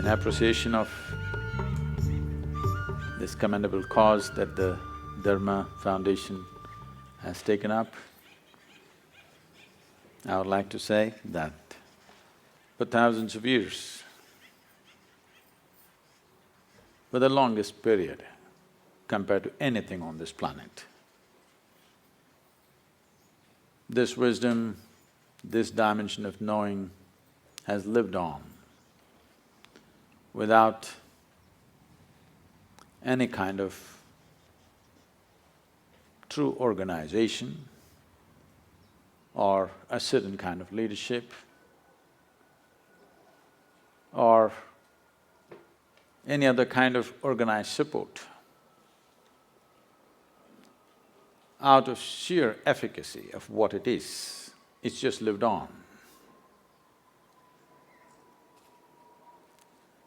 in appreciation of this commendable cause that the Dharma Foundation has taken up, I would like to say that for thousands of years, for the longest period compared to anything on this planet, this wisdom, this dimension of knowing has lived on without any kind of true organization or a certain kind of leadership or any other kind of organized support. Out of sheer efficacy of what it is, it's just lived on.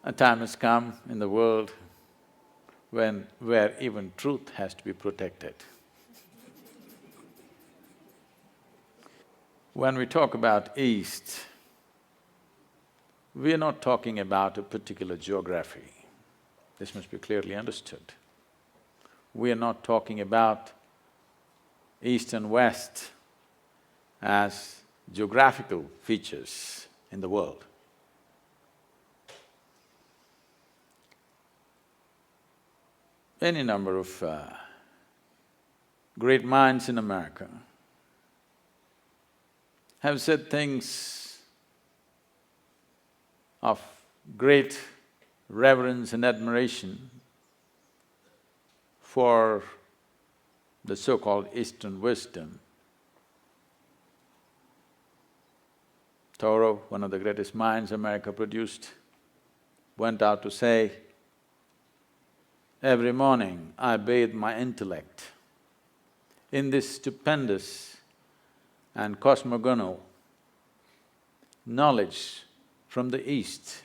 A time has come in the world where even truth has to be protected. When we talk about East, we are not talking about a particular geography. This must be clearly understood. We are not talking about East and West as geographical features in the world. Any number of great minds in America have said things of great reverence and admiration for the so-called Eastern wisdom. Thoreau, one of the greatest minds America produced, went out to say, "Every morning I bathe my intellect in this stupendous and cosmogonal knowledge from the East.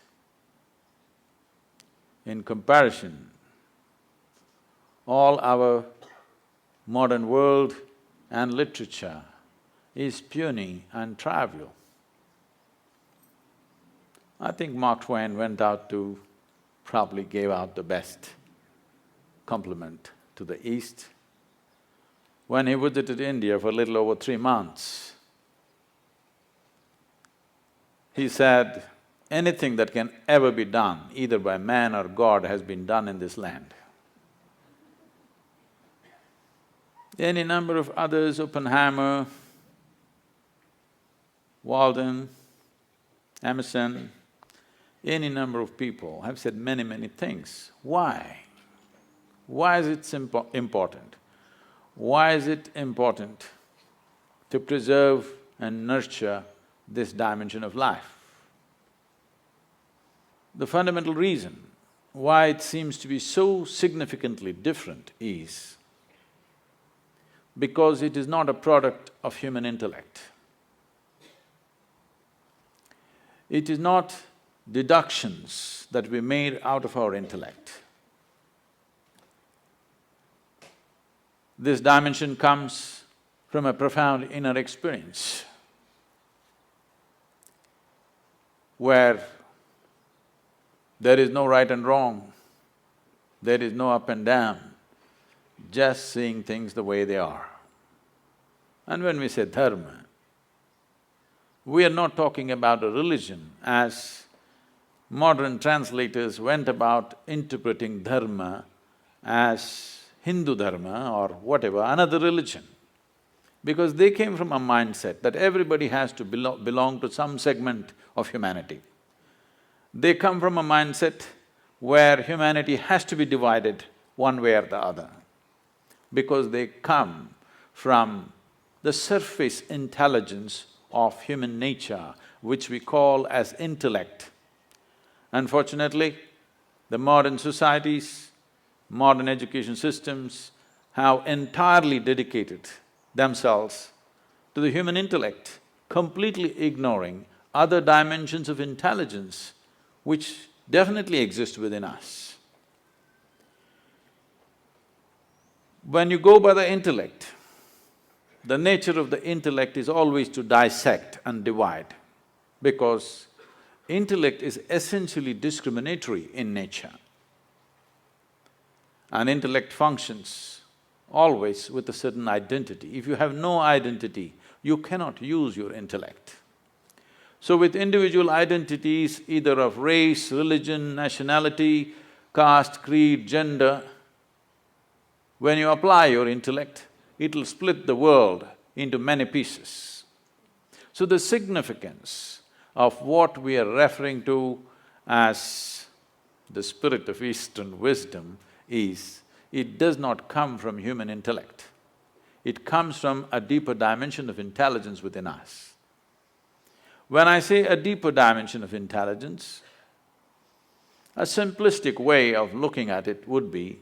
In comparison, all our modern world and literature is puny and trivial." I think Mark Twain went out to… probably gave out the best compliment to the East. When he visited India for a little over 3 months, he said, anything that can ever be done, either by man or God, has been done in this land. Any number of others, Oppenheimer, Walden, Emerson, any number of people have said many things. Why? Why is it important? Why is it important to preserve and nurture this dimension of life? The fundamental reason why it seems to be so significantly different is because it is not a product of human intellect. It is not deductions that we made out of our intellect. This dimension comes from a profound inner experience where there is no right and wrong, there is no up and down, just seeing things the way they are. And when we say dharma, we are not talking about a religion as modern translators went about interpreting dharma as Hindu dharma or whatever, another religion. Because they came from a mindset that everybody has to belong to some segment of humanity. They come from a mindset where humanity has to be divided one way or the other, because they come from the surface intelligence of human nature, which we call as intellect. Unfortunately, the modern societies, modern education systems have entirely dedicated themselves to the human intellect, completely ignoring other dimensions of intelligence which definitely exist within us. When you go by the intellect, the nature of the intellect is always to dissect and divide, because Intellect is essentially discriminatory in nature. And intellect functions always with a certain identity. If you have no identity, you cannot use your intellect. So with individual identities, either of race, religion, nationality, caste, creed, gender, when you apply your intellect, it'll split the world into many pieces. So the significance of what we are referring to as the spirit of Eastern wisdom is, it does not come from human intellect. It comes from a deeper dimension of intelligence within us. When I say a deeper dimension of intelligence, a simplistic way of looking at it would be,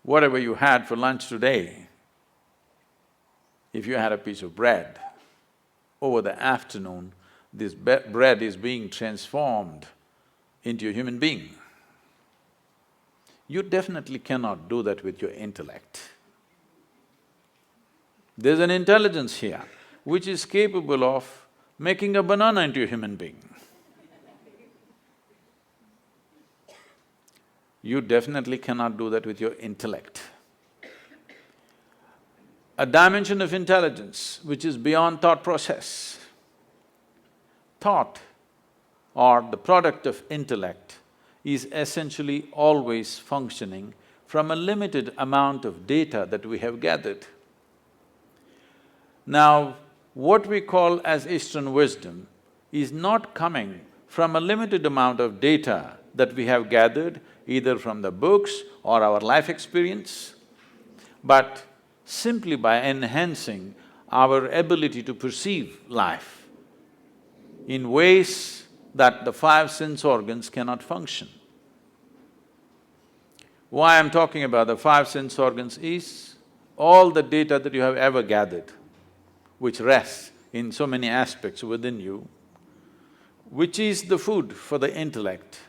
whatever you had for lunch today, if you had a piece of bread, over the afternoon, this bread is being transformed into a human being. You definitely cannot do that with your intellect. There's an intelligence here which is capable of making a banana into a human being. You definitely cannot do that with your intellect. A dimension of intelligence which is beyond thought process. Thought, or the product of intellect, is essentially always functioning from a limited amount of data that we have gathered. Now, what we call as Eastern wisdom is not coming from a limited amount of data that we have gathered either from the books or our life experience, but simply by enhancing our ability to perceive life in ways that the five sense organs cannot function. Why I'm talking about the five sense organs is all the data that you have ever gathered, which rests in so many aspects within you, which is the food for the intellect,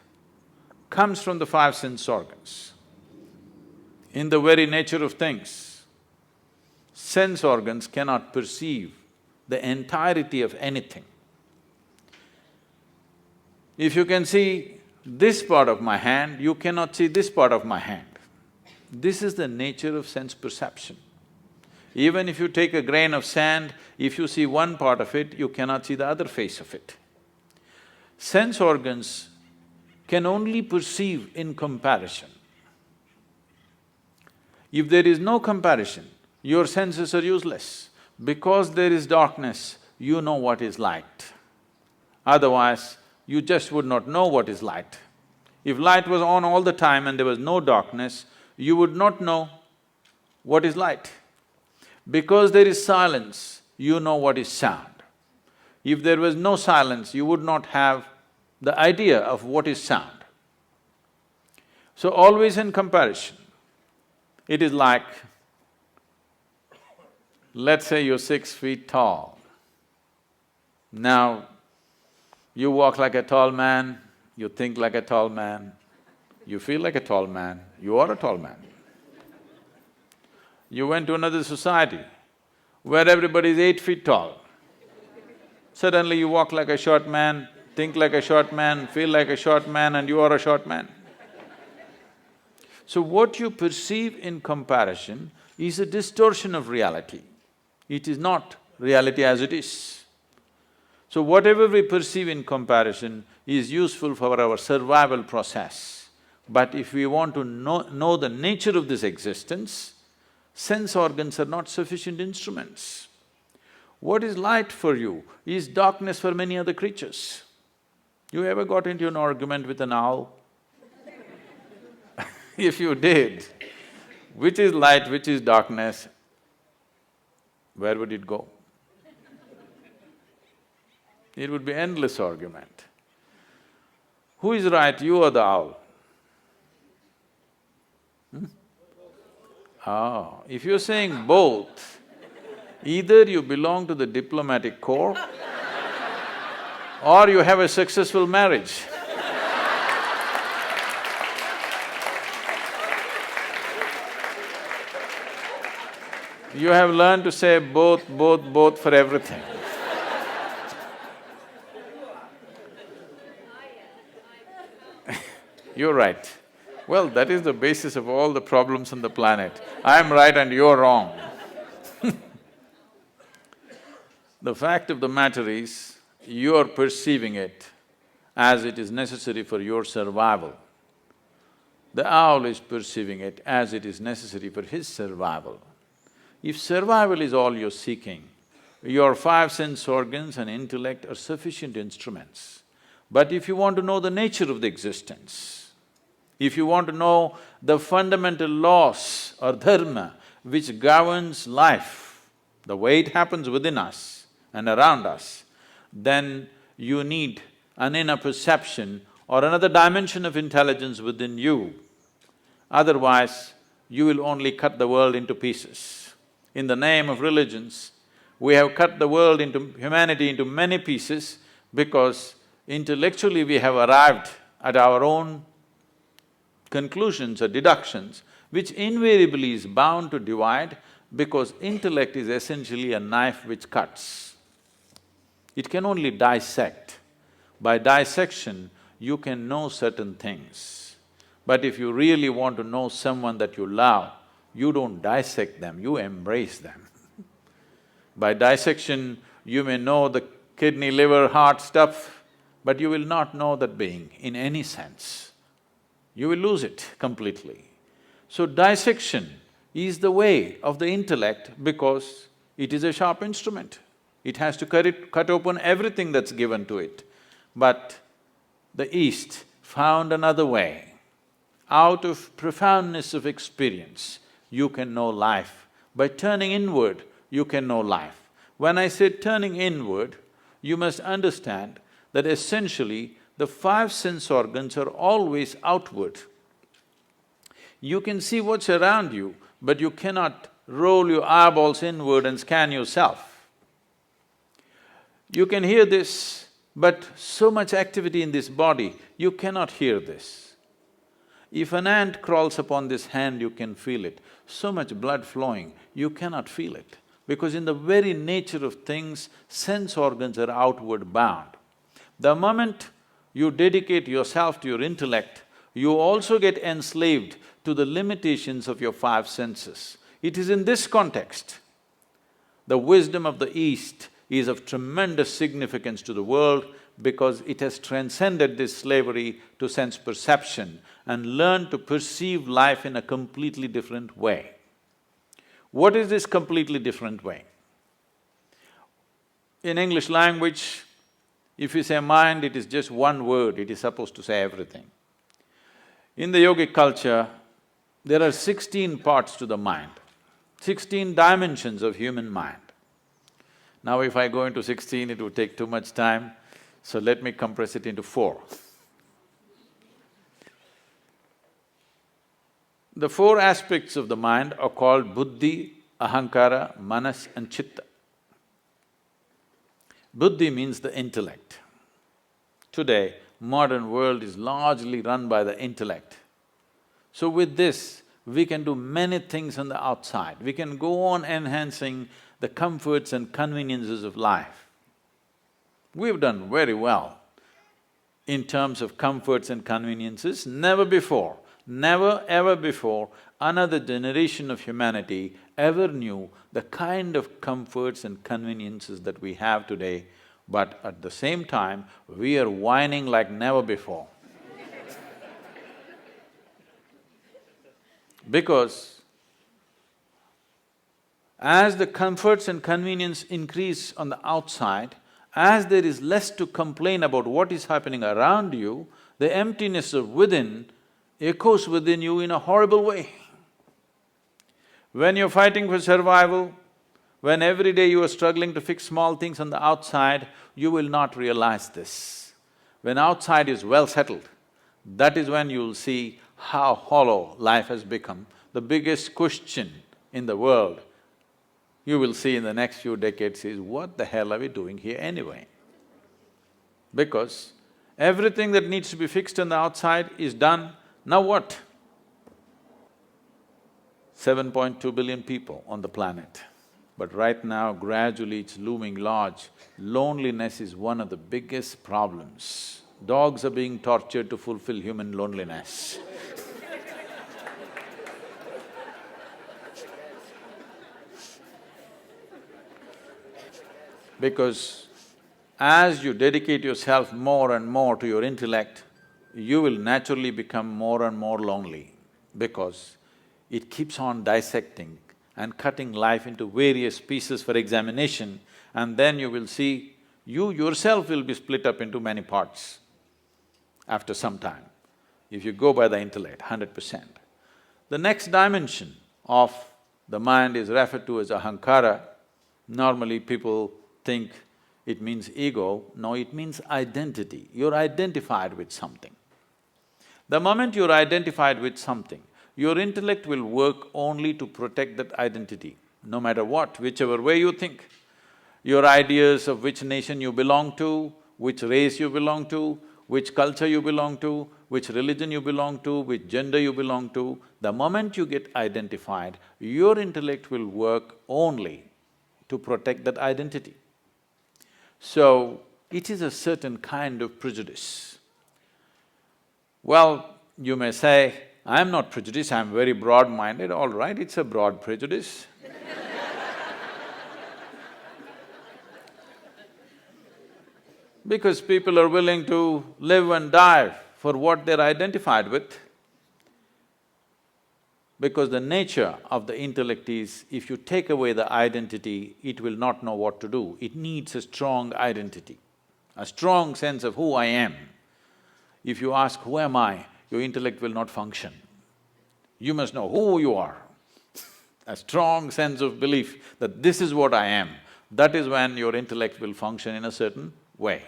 comes from the five sense organs. In the very nature of things, sense organs cannot perceive the entirety of anything. If you can see this part of my hand, you cannot see this part of my hand. This is the nature of sense perception. Even if you take a grain of sand, if you see one part of it, you cannot see the other face of it. Sense organs can only perceive in comparison. If there is no comparison, your senses are useless. Because there is darkness, you know what is light. Otherwise, you just would not know what is light. If light was on all the time and there was no darkness, you would not know what is light. Because there is silence, you know what is sound. If there was no silence, you would not have the idea of what is sound. So always in comparison, it is like, let's say you're 6 feet tall. Now, you walk like a tall man, you think like a tall man, you feel like a tall man, you are a tall man. You went to another society where everybody is 8 feet tall. Suddenly you walk like a short man, think like a short man, feel like a short man, and you are a short man. So what you perceive in comparison is a distortion of reality. It is not reality as it is. So whatever we perceive in comparison is useful for our survival process. But if we want to know the nature of this existence, sense organs are not sufficient instruments. What is light for you is darkness for many other creatures. You ever got into an argument with an owl? If you did, which is light, which is darkness, where would it go? It would be endless argument. Who is right, you or the owl? Oh, if you're saying both, either you belong to the diplomatic corps or you have a successful marriage. You have learned to say both for everything. You're right. Well, that is the basis of all the problems on the planet. I'm right and you're wrong. The fact of the matter is, you're perceiving it as it is necessary for your survival. The owl is perceiving it as it is necessary for his survival. If survival is all you're seeking, your five sense organs and intellect are sufficient instruments. But if you want to know the nature of the existence, if you want to know the fundamental laws or dharma which governs life, the way it happens within us and around us, then you need an inner perception or another dimension of intelligence within you. Otherwise, you will only cut the world into pieces. In the name of religions, we have cut the world into… humanity into many pieces because intellectually we have arrived at our own conclusions or deductions, which invariably is bound to divide because intellect is essentially a knife which cuts. It can only dissect. By dissection, you can know certain things. But if you really want to know someone that you love, you don't dissect them, you embrace them. By dissection, you may know the kidney, liver, heart stuff, but you will not know that being in any sense. You will lose it completely. So dissection is the way of the intellect because it is a sharp instrument. It has to cut open everything that's given to it. But the East found another way. Out of profoundness of experience, you can know life. By turning inward, you can know life. When I say turning inward, you must understand that essentially the five sense organs are always outward. You can see what's around you, but you cannot roll your eyeballs inward and scan yourself. You can hear this, but so much activity in this body, you cannot hear this. If an ant crawls upon this hand, you can feel it. So much blood flowing, you cannot feel it. Because in the very nature of things, sense organs are outward bound. The moment you dedicate yourself to your intellect, you also get enslaved to the limitations of your five senses. It is in this context, the wisdom of the East is of tremendous significance to the world because it has transcended this slavery to sense perception and learned to perceive life in a completely different way. What is this completely different way? In English language, if you say mind, it is just one word, it is supposed to say everything. In the yogic culture, there are 16 parts to the mind, 16 dimensions of human mind. Now if I go into 16, it would take too much time, so let me compress it into 4. The 4 aspects of the mind are called buddhi, ahankara, manas and chitta. Buddhi means the intellect. Today, modern world is largely run by the intellect. So with this, we can do many things on the outside. We can go on enhancing the comforts and conveniences of life. We've done very well in terms of comforts and conveniences. Never before, never ever before, another generation of humanity ever knew the kind of comforts and conveniences that we have today, but at the same time, we are whining like never before. Because as the comforts and convenience increase on the outside, as there is less to complain about what is happening around you, the emptiness of within echoes within you in a horrible way. When you're fighting for survival, when every day you are struggling to fix small things on the outside, you will not realize this. When outside is well settled, that is when you'll see how hollow life has become. The biggest question in the world, you will see in the next few decades is, what the hell are we doing here anyway? Because everything that needs to be fixed on the outside is done, now what? 7.2 billion people on the planet. But right now, gradually it's looming large. Loneliness is one of the biggest problems dogs are being tortured to fulfill human loneliness. Because as you dedicate yourself more and more to your intellect, you will naturally become more and more lonely because it keeps on dissecting and cutting life into various pieces for examination, and then you will see you yourself will be split up into many parts after some time, if you go by the intellect, 100%. The next dimension of the mind is referred to as ahankara. Normally people think it means ego. No, it means identity. You're identified with something. The moment you're identified with something, your intellect will work only to protect that identity, no matter what, whichever way you think. Your ideas of which nation you belong to, which race you belong to, which culture you belong to, which religion you belong to, which gender you belong to, the moment you get identified, your intellect will work only to protect that identity. So, it is a certain kind of prejudice. Well, you may say, I'm not prejudiced, I'm very broad-minded. All right, it's a broad prejudice. Because people are willing to live and die for what they're identified with. Because the nature of the intellect is, if you take away the identity, it will not know what to do. It needs a strong identity, a strong sense of who I am. If you ask, who am I? Your intellect will not function. You must know who you are. A strong sense of belief that this is what I am, that is when your intellect will function in a certain way.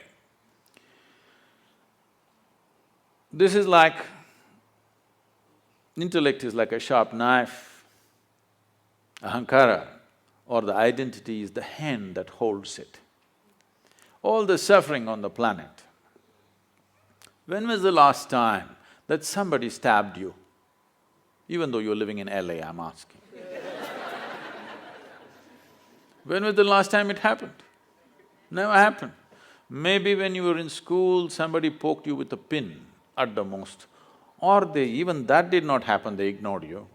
This is like… intellect is like a sharp knife. Ahankara or the identity is the hand that holds it. All the suffering on the planet, when was the last time that somebody stabbed you? Even though you're living in LA, I'm asking. When was the last time it happened? Never happened. Maybe when you were in school, somebody poked you with a pin at the most, or even that did not happen, they ignored you.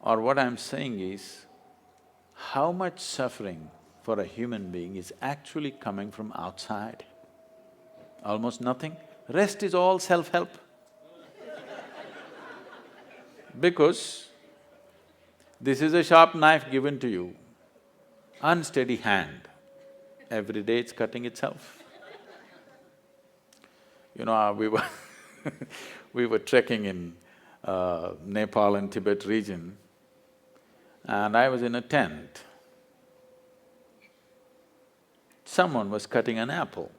Or what I'm saying is, how much suffering for a human being is actually coming from outside? Almost nothing. Rest is all self-help. Because this is a sharp knife given to you, unsteady hand, every day it's cutting itself. You know, we were trekking in Nepal and Tibet region, and I was in a tent. Someone was cutting an apple,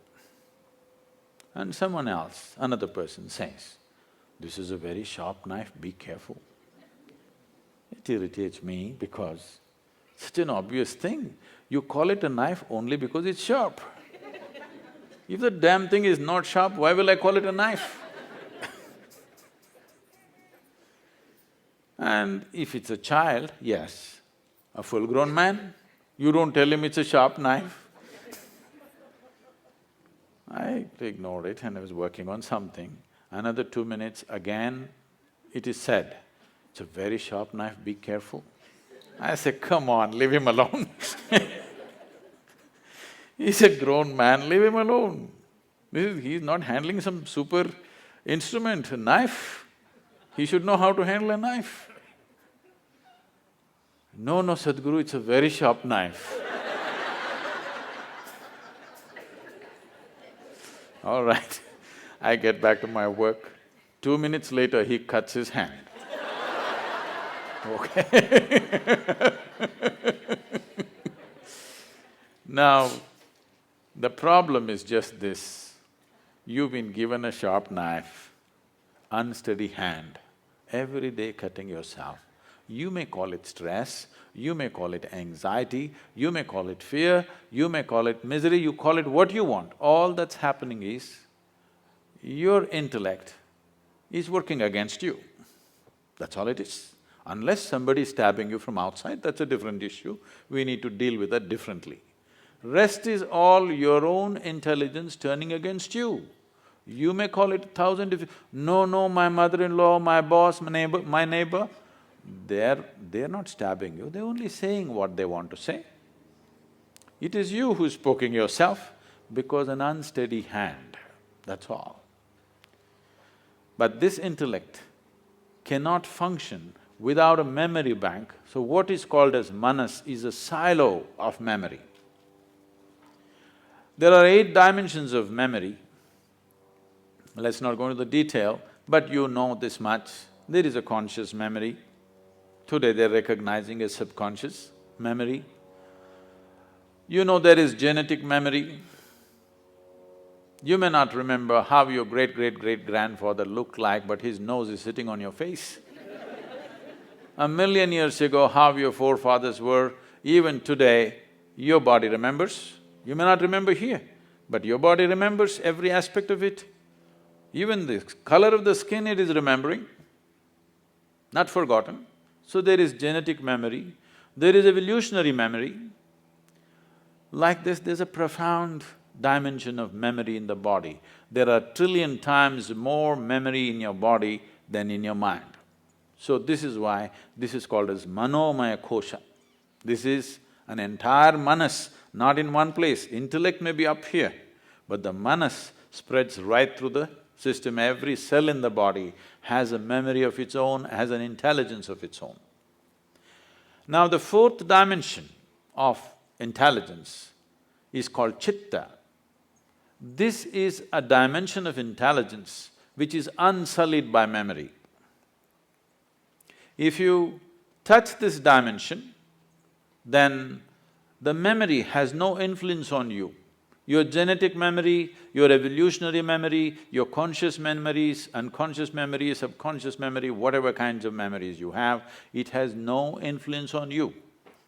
and someone else, another person says, "This is a very sharp knife, be careful." It irritates me because such an obvious thing, you call it a knife only because it's sharp. If the damn thing is not sharp, why will I call it a knife? And if it's a child, yes. A full-grown man, you don't tell him it's a sharp knife. I ignored it and I was working on something. Another 2 minutes, again it is said, "It's a very sharp knife, be careful." I said, "Come on, leave him alone." He's a grown man, leave him alone. He's not handling some super instrument, a knife. He should know how to handle a knife. "No, no, Sadhguru, it's a very sharp knife." All right, I get back to my work. 2 minutes later, he cuts his hand. Okay. Now, the problem is just this. You've been given a sharp knife, unsteady hand, every day cutting yourself. You may call it stress, you may call it anxiety, you may call it fear, you may call it misery, you call it what you want. All that's happening is, your intellect is working against you. That's all it is. Unless somebody is stabbing you from outside, that's a different issue. We need to deal with that differently. Rest is all your own intelligence turning against you. You may call it 1,000 no, my mother-in-law, my boss, my neighbor, they're not stabbing you, they're only saying what they want to say. It is you who's poking yourself because an unsteady hand, that's all. But this intellect cannot function without a memory bank. So what is called as manas is a silo of memory. There are 8 dimensions of memory. Let's not go into the detail, but you know this much. There is a conscious memory. Today they're recognizing a subconscious memory. You know there is genetic memory. You may not remember how your great-great-great-grandfather looked like, but his nose is sitting on your face. 1,000,000 years ago, how your forefathers were, even today, your body remembers. You may not remember here, but your body remembers every aspect of it. Even the color of the skin it is remembering, not forgotten. So there is genetic memory, there is evolutionary memory. Like this, there's a profound dimension of memory in the body. There are 1,000,000,000,000 times more memory in your body than in your mind. So this is why this is called as manomaya kosha. This is an entire manas, not in one place. Intellect may be up here, but the manas spreads right through the system. Every cell in the body has a memory of its own, has an intelligence of its own. Now the 4th dimension of intelligence is called chitta. This is a dimension of intelligence which is unsullied by memory. If you touch this dimension, then the memory has no influence on you. Your genetic memory, your evolutionary memory, your conscious memories, unconscious memory, subconscious memory, whatever kinds of memories you have, it has no influence on you.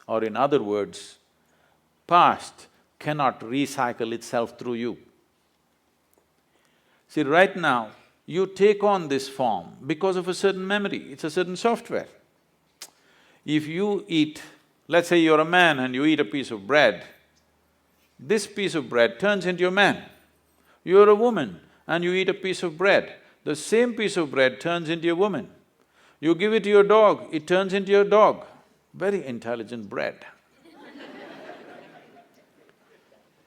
Or in other words, past cannot recycle itself through you. See, right now, you take on this form because of a certain memory, it's a certain software. If you eat, let's say you're a man and you eat a piece of bread, this piece of bread turns into a man. You're a woman and you eat a piece of bread, the same piece of bread turns into a woman. You give it to your dog, it turns into your dog. Very intelligent bread.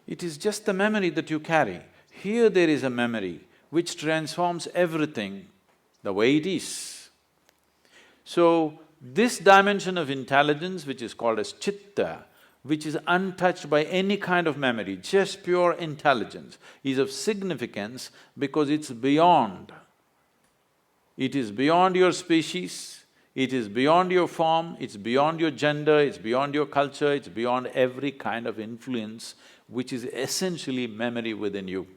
It is just the memory that you carry. Here there is a memory which transforms everything the way it is. So, this dimension of intelligence, which is called as chitta, which is untouched by any kind of memory, just pure intelligence, is of significance because it's beyond. It is beyond your species, it is beyond your form, it's beyond your gender, it's beyond your culture, it's beyond every kind of influence, which is essentially memory within you.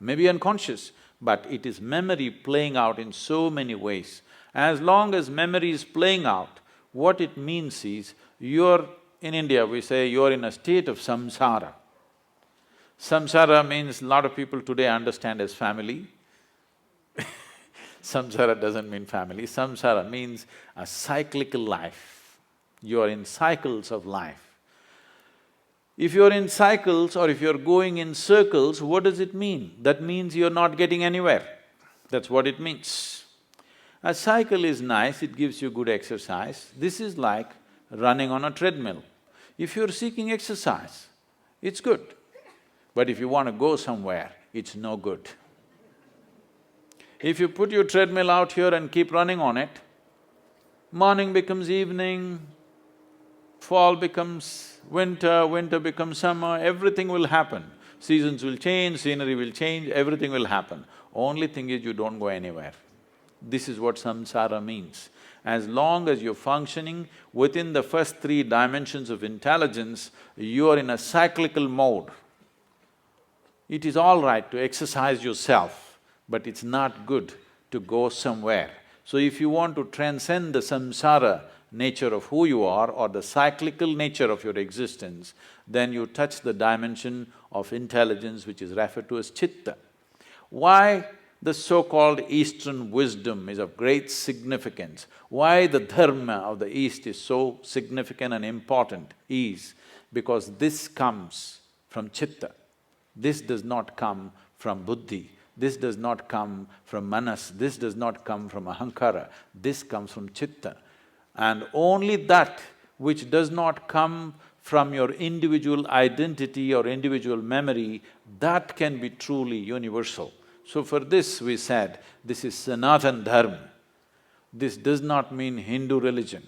Maybe unconscious, but it is memory playing out in so many ways. As long as memory is playing out, what it means is, in India we say you're in a state of samsara. Samsara means a lot of people today understand as family. Samsara doesn't mean family, samsara means a cyclical life. You are in cycles of life. If you're in cycles or if you're going in circles, what does it mean? That means you're not getting anywhere. That's what it means. A cycle is nice, it gives you good exercise. This is like running on a treadmill. If you're seeking exercise, it's good. But if you want to go somewhere, it's no good. If you put your treadmill out here and keep running on it, morning becomes evening, fall becomes winter, winter becomes summer, everything will happen. Seasons will change, scenery will change, everything will happen. Only thing is you don't go anywhere. This is what samsara means. As long as you're functioning within the first 3 dimensions of intelligence, you are in a cyclical mode. It is all right to exercise yourself, but it's not good to go somewhere. So if you want to transcend the samsara nature of who you are or the cyclical nature of your existence, then you touch the dimension of intelligence which is referred to as chitta. Why the so-called Eastern wisdom is of great significance, why the dharma of the East is so significant and important is because this comes from chitta. This does not come from buddhi, this does not come from manas, this does not come from ahankara, this comes from chitta. And only that which does not come from your individual identity or individual memory, that can be truly universal. So for this we said, this is Sanatan Dharma. This does not mean Hindu religion.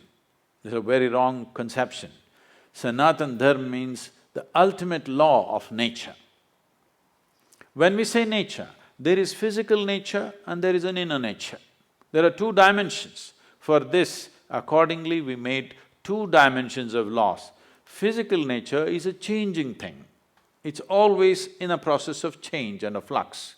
This is a very wrong conception. Sanatan Dharma means the ultimate law of nature. When we say nature, there is physical nature and there is an inner nature. There are two dimensions. For this, accordingly, we made two dimensions of laws. Physical nature is a changing thing. It's always in a process of change and a flux.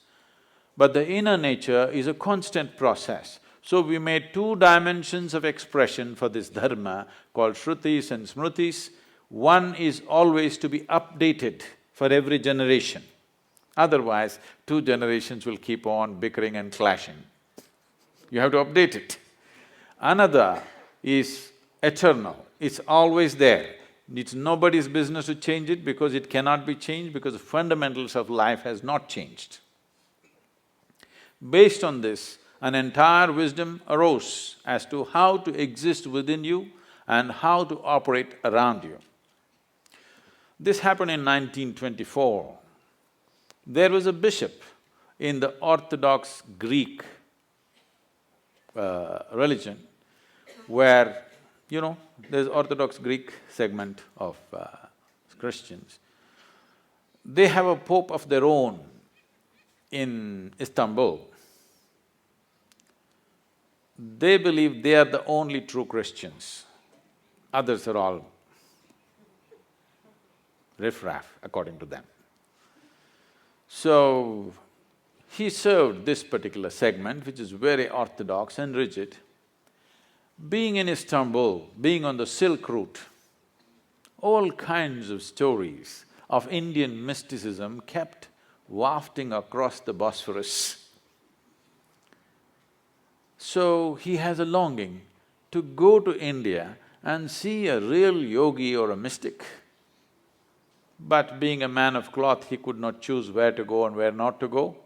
But the inner nature is a constant process. So we made two dimensions of expression for this dharma called Shrutis and Smritis. One is always to be updated for every generation. Otherwise, two generations will keep on bickering and clashing. You have to update it. Another is eternal, it's always there. It's nobody's business to change it because it cannot be changed because the fundamentals of life has not changed. Based on this, an entire wisdom arose as to how to exist within you and how to operate around you. This happened in 1924. There was a bishop in the Orthodox Greek religion where, there's Orthodox Greek segment of Christians. They have a pope of their own in Istanbul. They believe they are the only true Christians. Others are all riffraff, according to them. So, he served this particular segment, which is very orthodox and rigid. Being in Istanbul, being on the Silk Route, all kinds of stories of Indian mysticism kept wafting across the Bosphorus. So, he has a longing to go to India and see a real yogi or a mystic. But being a man of cloth, he could not choose where to go and where not to go.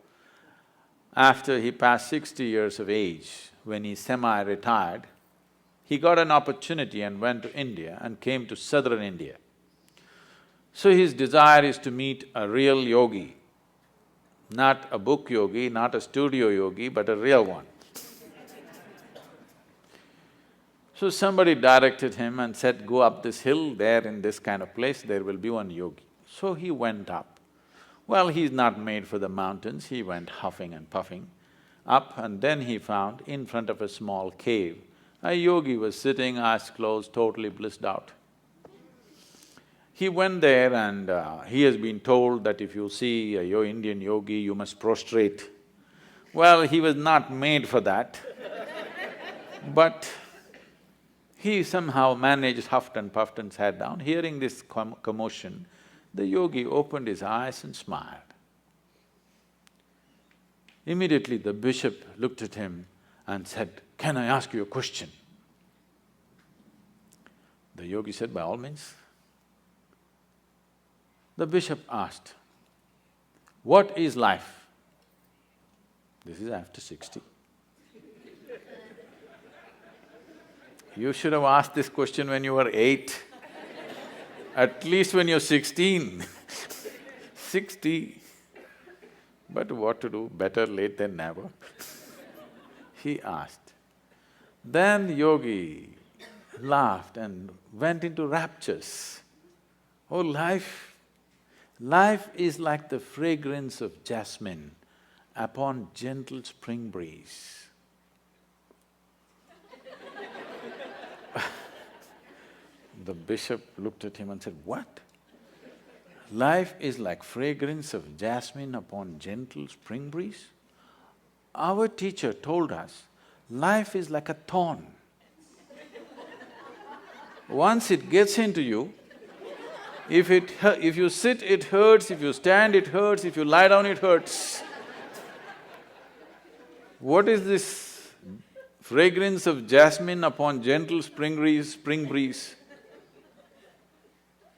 After he passed 60 years of age, when he semi-retired, he got an opportunity and went to India and came to southern India. So his desire is to meet a real yogi, not a book yogi, not a studio yogi, but a real one. So somebody directed him and said, go up this hill, there in this kind of place, there will be one yogi. So he went up. Well, he's not made for the mountains, he went huffing and puffing up, and then he found in front of a small cave, a yogi was sitting, eyes closed, totally blissed out. He went there and he has been told that if you see a Indian yogi, you must prostrate. Well, he was not made for that, but he somehow managed, huffed and puffed and sat down. Hearing this commotion, the yogi opened his eyes and smiled. Immediately the bishop looked at him and said, can I ask you a question? The yogi said, by all means. The bishop asked, what is life? This is after 60. You should have asked this question when you were 8, at least when you're 16. 60. But what to do, better late than never. He asked. Then yogi laughed and went into raptures. Oh, life is like the fragrance of jasmine upon gentle spring breeze. The bishop looked at him and said, what? Life is like fragrance of jasmine upon gentle spring breeze? Our teacher told us, life is like a thorn. Once it gets into you, if you sit, it hurts, if you stand, it hurts, if you lie down, it hurts. What is this fragrance of jasmine upon gentle spring breeze?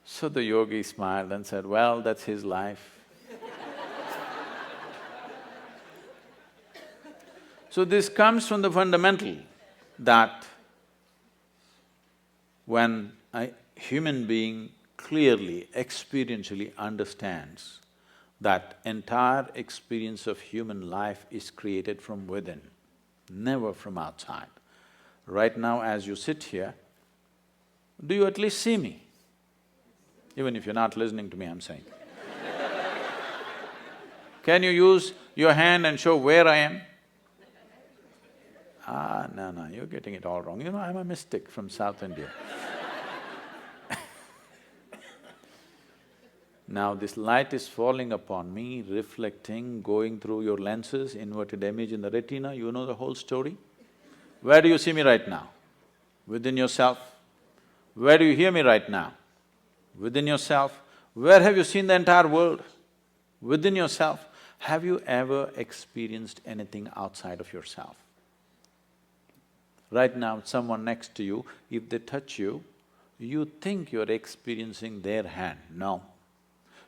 So So the yogi smiled and said, well, that's his life. So this comes from the fundamental that when a human being clearly, experientially understands that entire experience of human life is created from within, never from outside. Right now as you sit here, do you at least see me? Even if you're not listening to me, I'm saying. Can you use your hand and show where I am? No, you're getting it all wrong. You know, I'm a mystic from South India. Now this light is falling upon me, reflecting, going through your lenses, inverted image in the retina, you know the whole story. Where do you see me right now? Within yourself. Where do you hear me right now? Within yourself. Where have you seen the entire world? Within yourself. Have you ever experienced anything outside of yourself? Right now, someone next to you, if they touch you, you think you're experiencing their hand. No.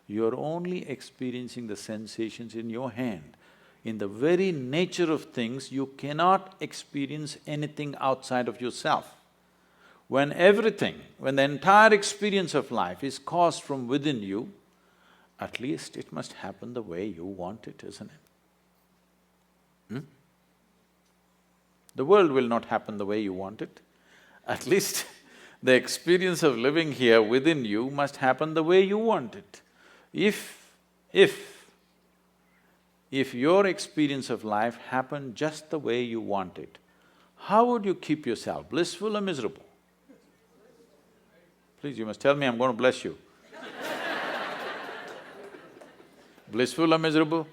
You're only experiencing the sensations in your hand. In the very nature of things, you cannot experience anything outside of yourself. When the entire experience of life is caused from within you, at least it must happen the way you want it, isn't it? The world will not happen the way you want it. At least the experience of living here within you must happen the way you want it. If your experience of life happened just the way you want it, how would you keep yourself, blissful or miserable? Please, you must tell me, I'm going to bless you. Blissful or miserable?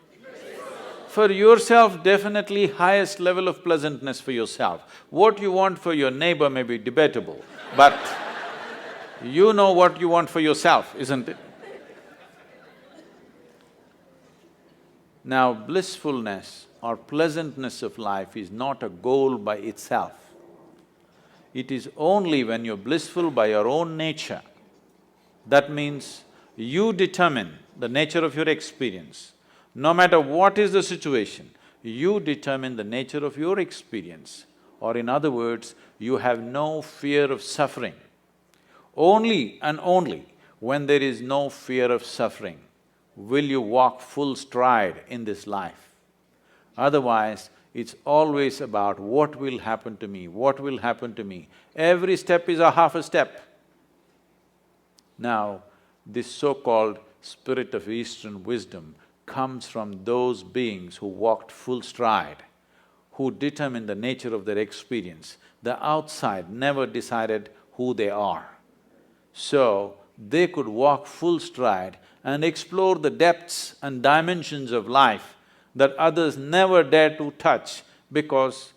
For yourself, definitely highest level of pleasantness for yourself. What you want for your neighbor may be debatable, but you know what you want for yourself, isn't it? Now, blissfulness or pleasantness of life is not a goal by itself. It is only when you're blissful by your own nature. That means you determine the nature of your experience. No matter what is the situation, you determine the nature of your experience. Or in other words, you have no fear of suffering. Only and only when there is no fear of suffering will you walk full stride in this life. Otherwise, it's always about what will happen to me, what will happen to me. Every step is a half a step. Now, this so-called spirit of Eastern wisdom comes from those beings who walked full stride, who determined the nature of their experience. The outside never decided who they are. So, they could walk full stride and explore the depths and dimensions of life that others never dare to touch, because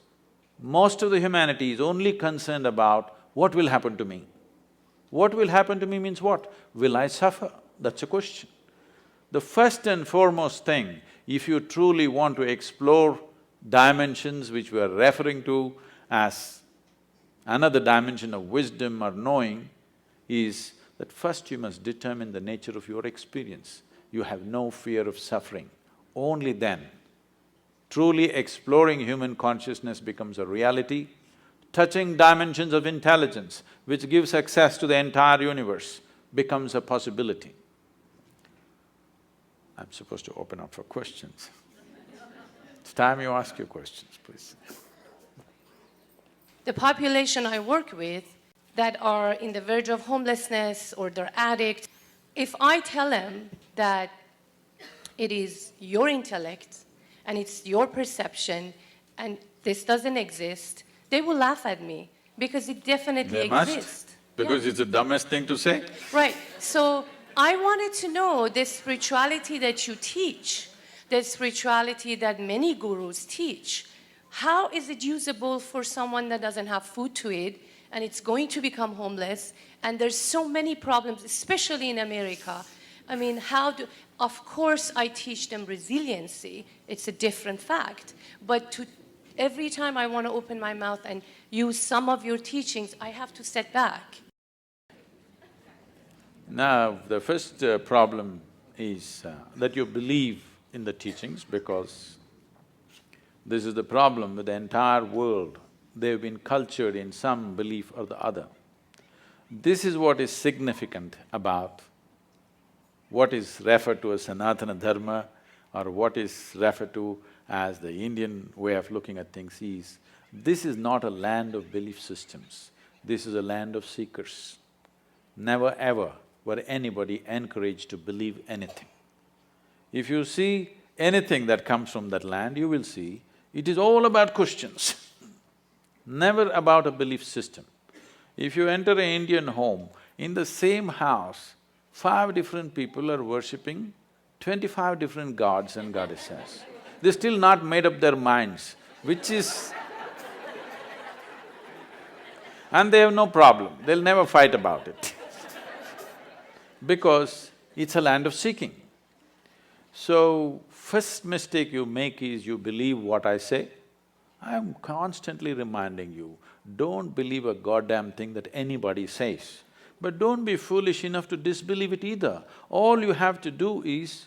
most of the humanity is only concerned about what will happen to me. What will happen to me means what? Will I suffer? That's a question. The first and foremost thing, if you truly want to explore dimensions which we are referring to as another dimension of wisdom or knowing, is that first you must determine the nature of your experience. You have no fear of suffering. Only then, truly exploring human consciousness becomes a reality. Touching dimensions of intelligence, which gives access to the entire universe, becomes a possibility. I'm supposed to open up for questions. It's time you ask your questions, please. The population I work with that are in the verge of homelessness or they're addicts, if I tell them that it is your intellect and it's your perception and this doesn't exist, they will laugh at me because it definitely exists. Must, because it's the dumbest thing to say. Right. So I wanted to know the spirituality that you teach, the spirituality that many gurus teach, how is it usable for someone that doesn't have food to eat and it's going to become homeless, and there's so many problems, especially in America. I mean, of course I teach them resiliency, it's a different fact, but every time I want to open my mouth and use some of your teachings, I have to step back. Now, the first problem is that you believe in the teachings, because this is the problem with the entire world. They've been cultured in some belief or the other. This is what is significant about what is referred to as Sanatana Dharma or what is referred to as the Indian way of looking at things is, this is not a land of belief systems, this is a land of seekers. Never ever were anybody encouraged to believe anything. If you see anything that comes from that land, you will see it is all about questions, never about a belief system. If you enter an Indian home, in the same house, 5 different people are worshipping 25 different gods and goddesses. They're still not made up their minds, which is… and they have no problem, they'll never fight about it because it's a land of seeking. So, first mistake you make is you believe what I say. I am constantly reminding you, don't believe a goddamn thing that anybody says. But don't be foolish enough to disbelieve it either. All you have to do is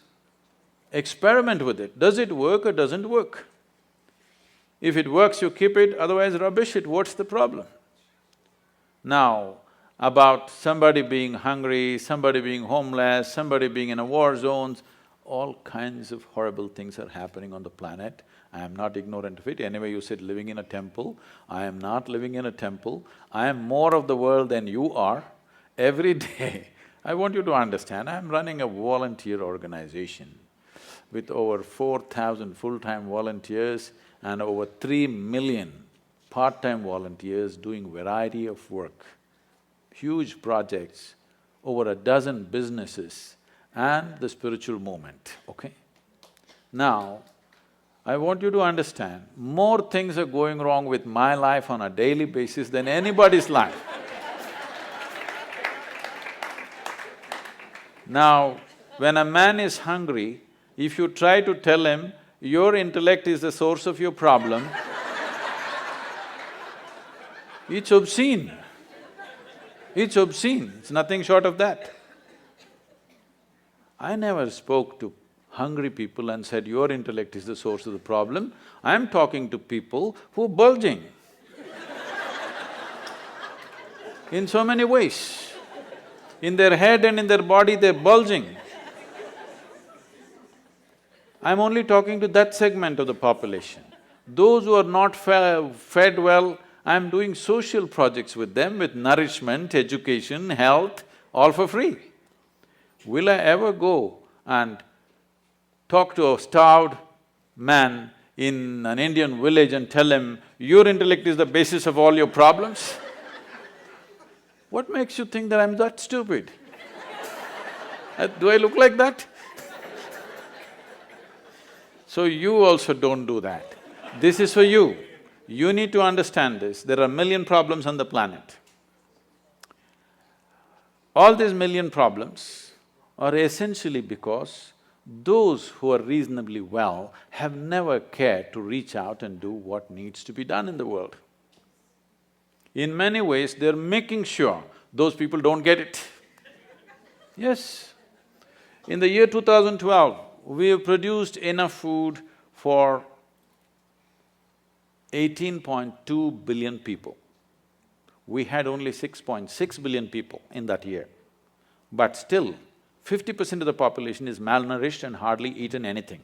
experiment with it. Does it work or doesn't work? If it works, you keep it, otherwise rubbish it, what's the problem? Now, about somebody being hungry, somebody being homeless, somebody being in a war zones, all kinds of horrible things are happening on the planet. I am not ignorant of it. Anyway, you said living in a temple. I am not living in a temple. I am more of the world than you are. Every day, I want you to understand, I am running a volunteer organization with over 4,000 full-time volunteers and over 3 million part-time volunteers doing variety of work, huge projects, over a dozen businesses and the spiritual movement, okay? Now, I want you to understand, more things are going wrong with my life on a daily basis than anybody's life. Now, when a man is hungry, if you try to tell him, your intellect is the source of your problem, it's obscene. It's obscene, it's nothing short of that. I never spoke to hungry people and said, your intellect is the source of the problem. I'm talking to people who are bulging in so many ways. In their head and in their body, they're bulging. I'm only talking to that segment of the population. Those who are not fed well, I'm doing social projects with them with nourishment, education, health, all for free. Will I ever go and talk to a starved man in an Indian village and tell him, your intellect is the basis of all your problems? What makes you think that I'm that stupid? Do I look like that? So you also don't do that. This is for you. You need to understand this. There are a million problems on the planet. All these million problems are essentially because those who are reasonably well have never cared to reach out and do what needs to be done in the world. In many ways, they're making sure those people don't get it. Yes. In the year 2012, we have produced enough food for 18.2 billion people. We had only 6.6 billion people in that year. But still, 50% of the population is malnourished and hardly eaten anything.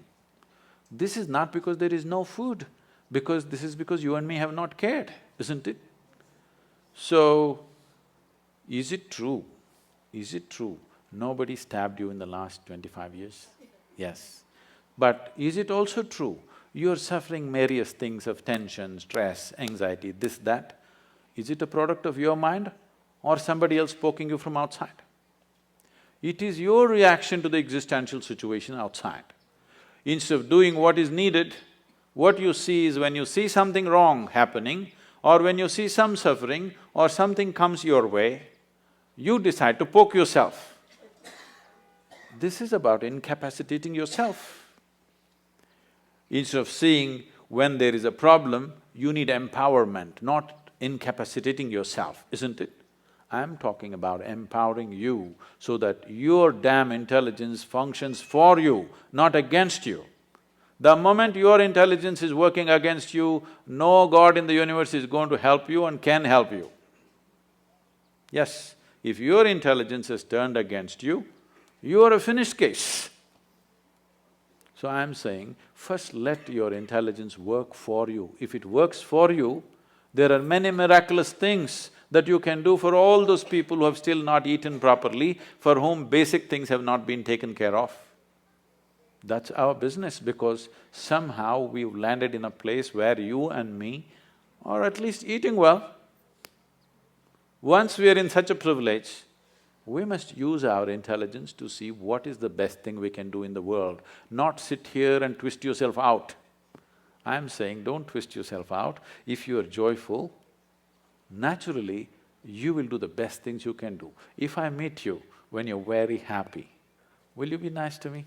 This is not because there is no food, this is because you and me have not cared, isn't it? So, is it true? Is it true nobody stabbed you in the last 25 years? Yes. But is it also true you're suffering various things of tension, stress, anxiety, this, that? Is it a product of your mind or somebody else poking you from outside? It is your reaction to the existential situation outside. Instead of doing what is needed, what you see is when you see something wrong happening, or when you see some suffering or something comes your way, you decide to poke yourself. This is about incapacitating yourself. Instead of seeing when there is a problem, you need empowerment, not incapacitating yourself, isn't it? I'm talking about empowering you so that your damn intelligence functions for you, not against you. The moment your intelligence is working against you, no God in the universe is going to help you and can help you. Yes, if your intelligence is turned against you, you are a finished case. So I'm saying, first let your intelligence work for you. If it works for you, there are many miraculous things that you can do for all those people who have still not eaten properly, for whom basic things have not been taken care of. That's our business, because somehow we've landed in a place where you and me are at least eating well. Once we are in such a privilege, we must use our intelligence to see what is the best thing we can do in the world, not sit here and twist yourself out. I'm saying don't twist yourself out. If you are joyful, naturally you will do the best things you can do. If I meet you when you're very happy, will you be nice to me?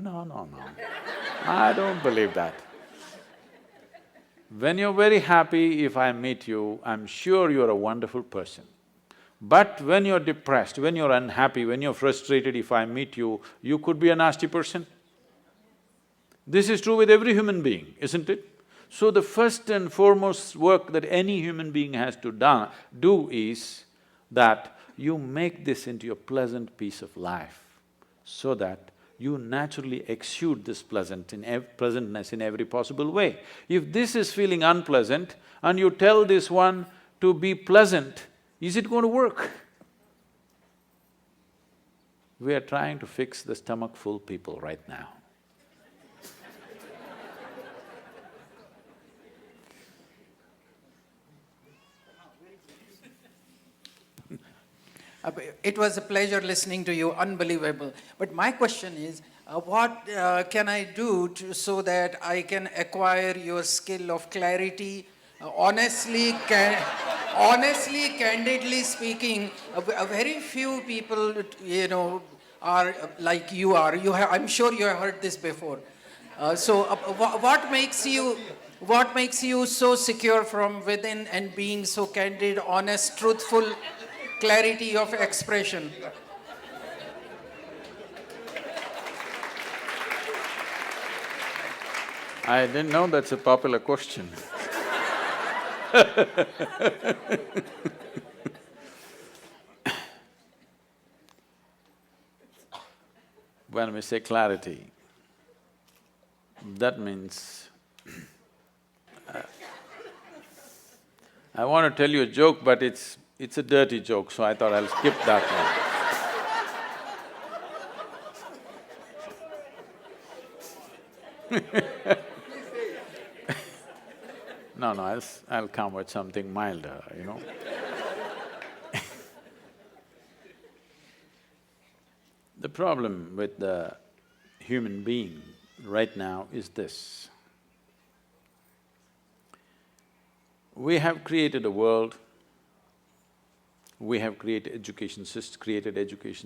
No. I don't believe that. When you're very happy, if I meet you, I'm sure you're a wonderful person. But when you're depressed, when you're unhappy, when you're frustrated, if I meet you, you could be a nasty person. This is true with every human being, isn't it? So the first and foremost work that any human being has to do is that you make this into a pleasant piece of life, so that you naturally exude this pleasantness in every possible way. If this is feeling unpleasant and you tell this one to be pleasant, is it going to work? We are trying to fix the stomach-full people right now. It was a pleasure listening to you, unbelievable. But my question is, what can I do so that I can acquire your skill of clarity? Honestly, candidly speaking, a very few people, are like you are. I'm sure you have heard this before. What makes you so secure from within and being so candid, honest, truthful? Clarity of expression. I didn't know that's a popular question. When we say clarity, that means… I want to tell you a joke, but it's a dirty joke, so I thought I'll skip that one. No, I'll come with something milder, The problem with the human being right now is this. We have created a world, we have created education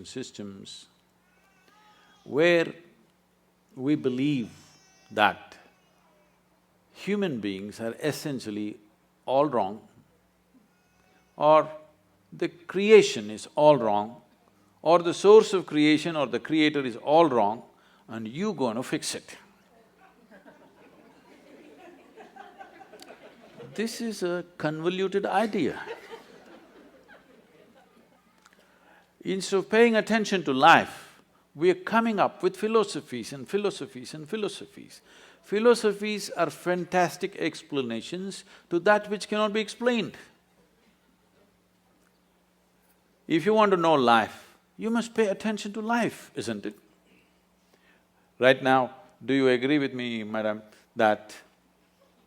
systems where we believe that human beings are essentially all wrong, or the creation is all wrong, or the source of creation or the creator is all wrong, and you gonna fix it. This is a convoluted idea. Instead of paying attention to life, we are coming up with philosophies and philosophies and philosophies. Philosophies are fantastic explanations to that which cannot be explained. If you want to know life, you must pay attention to life, isn't it? Right now, do you agree with me, madam, that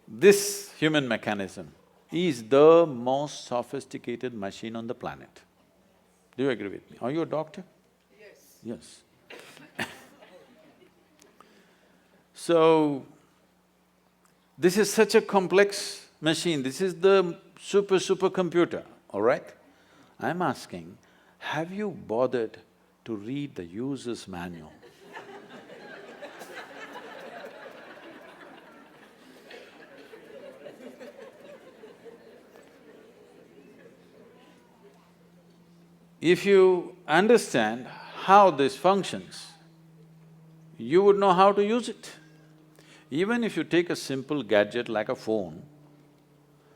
this human mechanism is the most sophisticated machine on the planet? Do you agree with me? Are you a doctor? Yes. So, this is such a complex machine, this is the supercomputer, all right? I'm asking, have you bothered to read the user's manual? If you understand how this functions, you would know how to use it. Even if you take a simple gadget like a phone,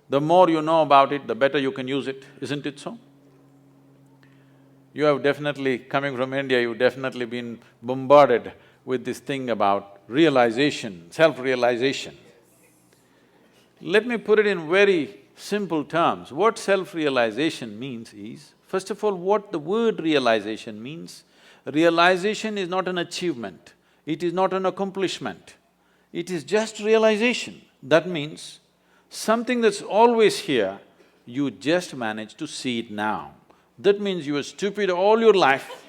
the more you know about it, the better you can use it, isn't it so? You have definitely, coming from India, you've definitely been bombarded with this thing about realization, self-realization. Let me put it in very simple terms. What self-realization means is, first of all, what the word realization means. Realization is not an achievement, it is not an accomplishment, it is just realization. That means something that's always here, you just manage to see it now. That means you were stupid all your life.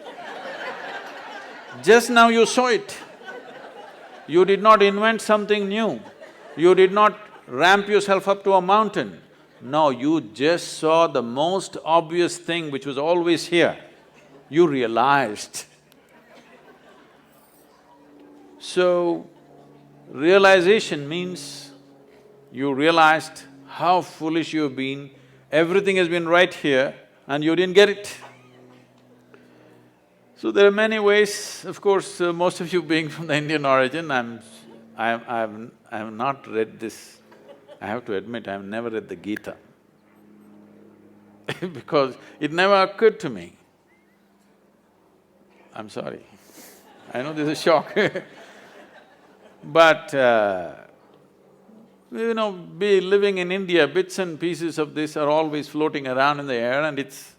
Just now you saw it. You did not invent something new. You did not ramp yourself up to a mountain. No, you just saw the most obvious thing which was always here. You realized. So, realization means you realized how foolish you've been, everything has been right here and you didn't get it. So there are many ways, of course, most of you being from the Indian origin, I've not read this. I have to admit, I've never read the Gita because it never occurred to me. I'm sorry, I know this is a shock but living in India, bits and pieces of this are always floating around in the air and it's…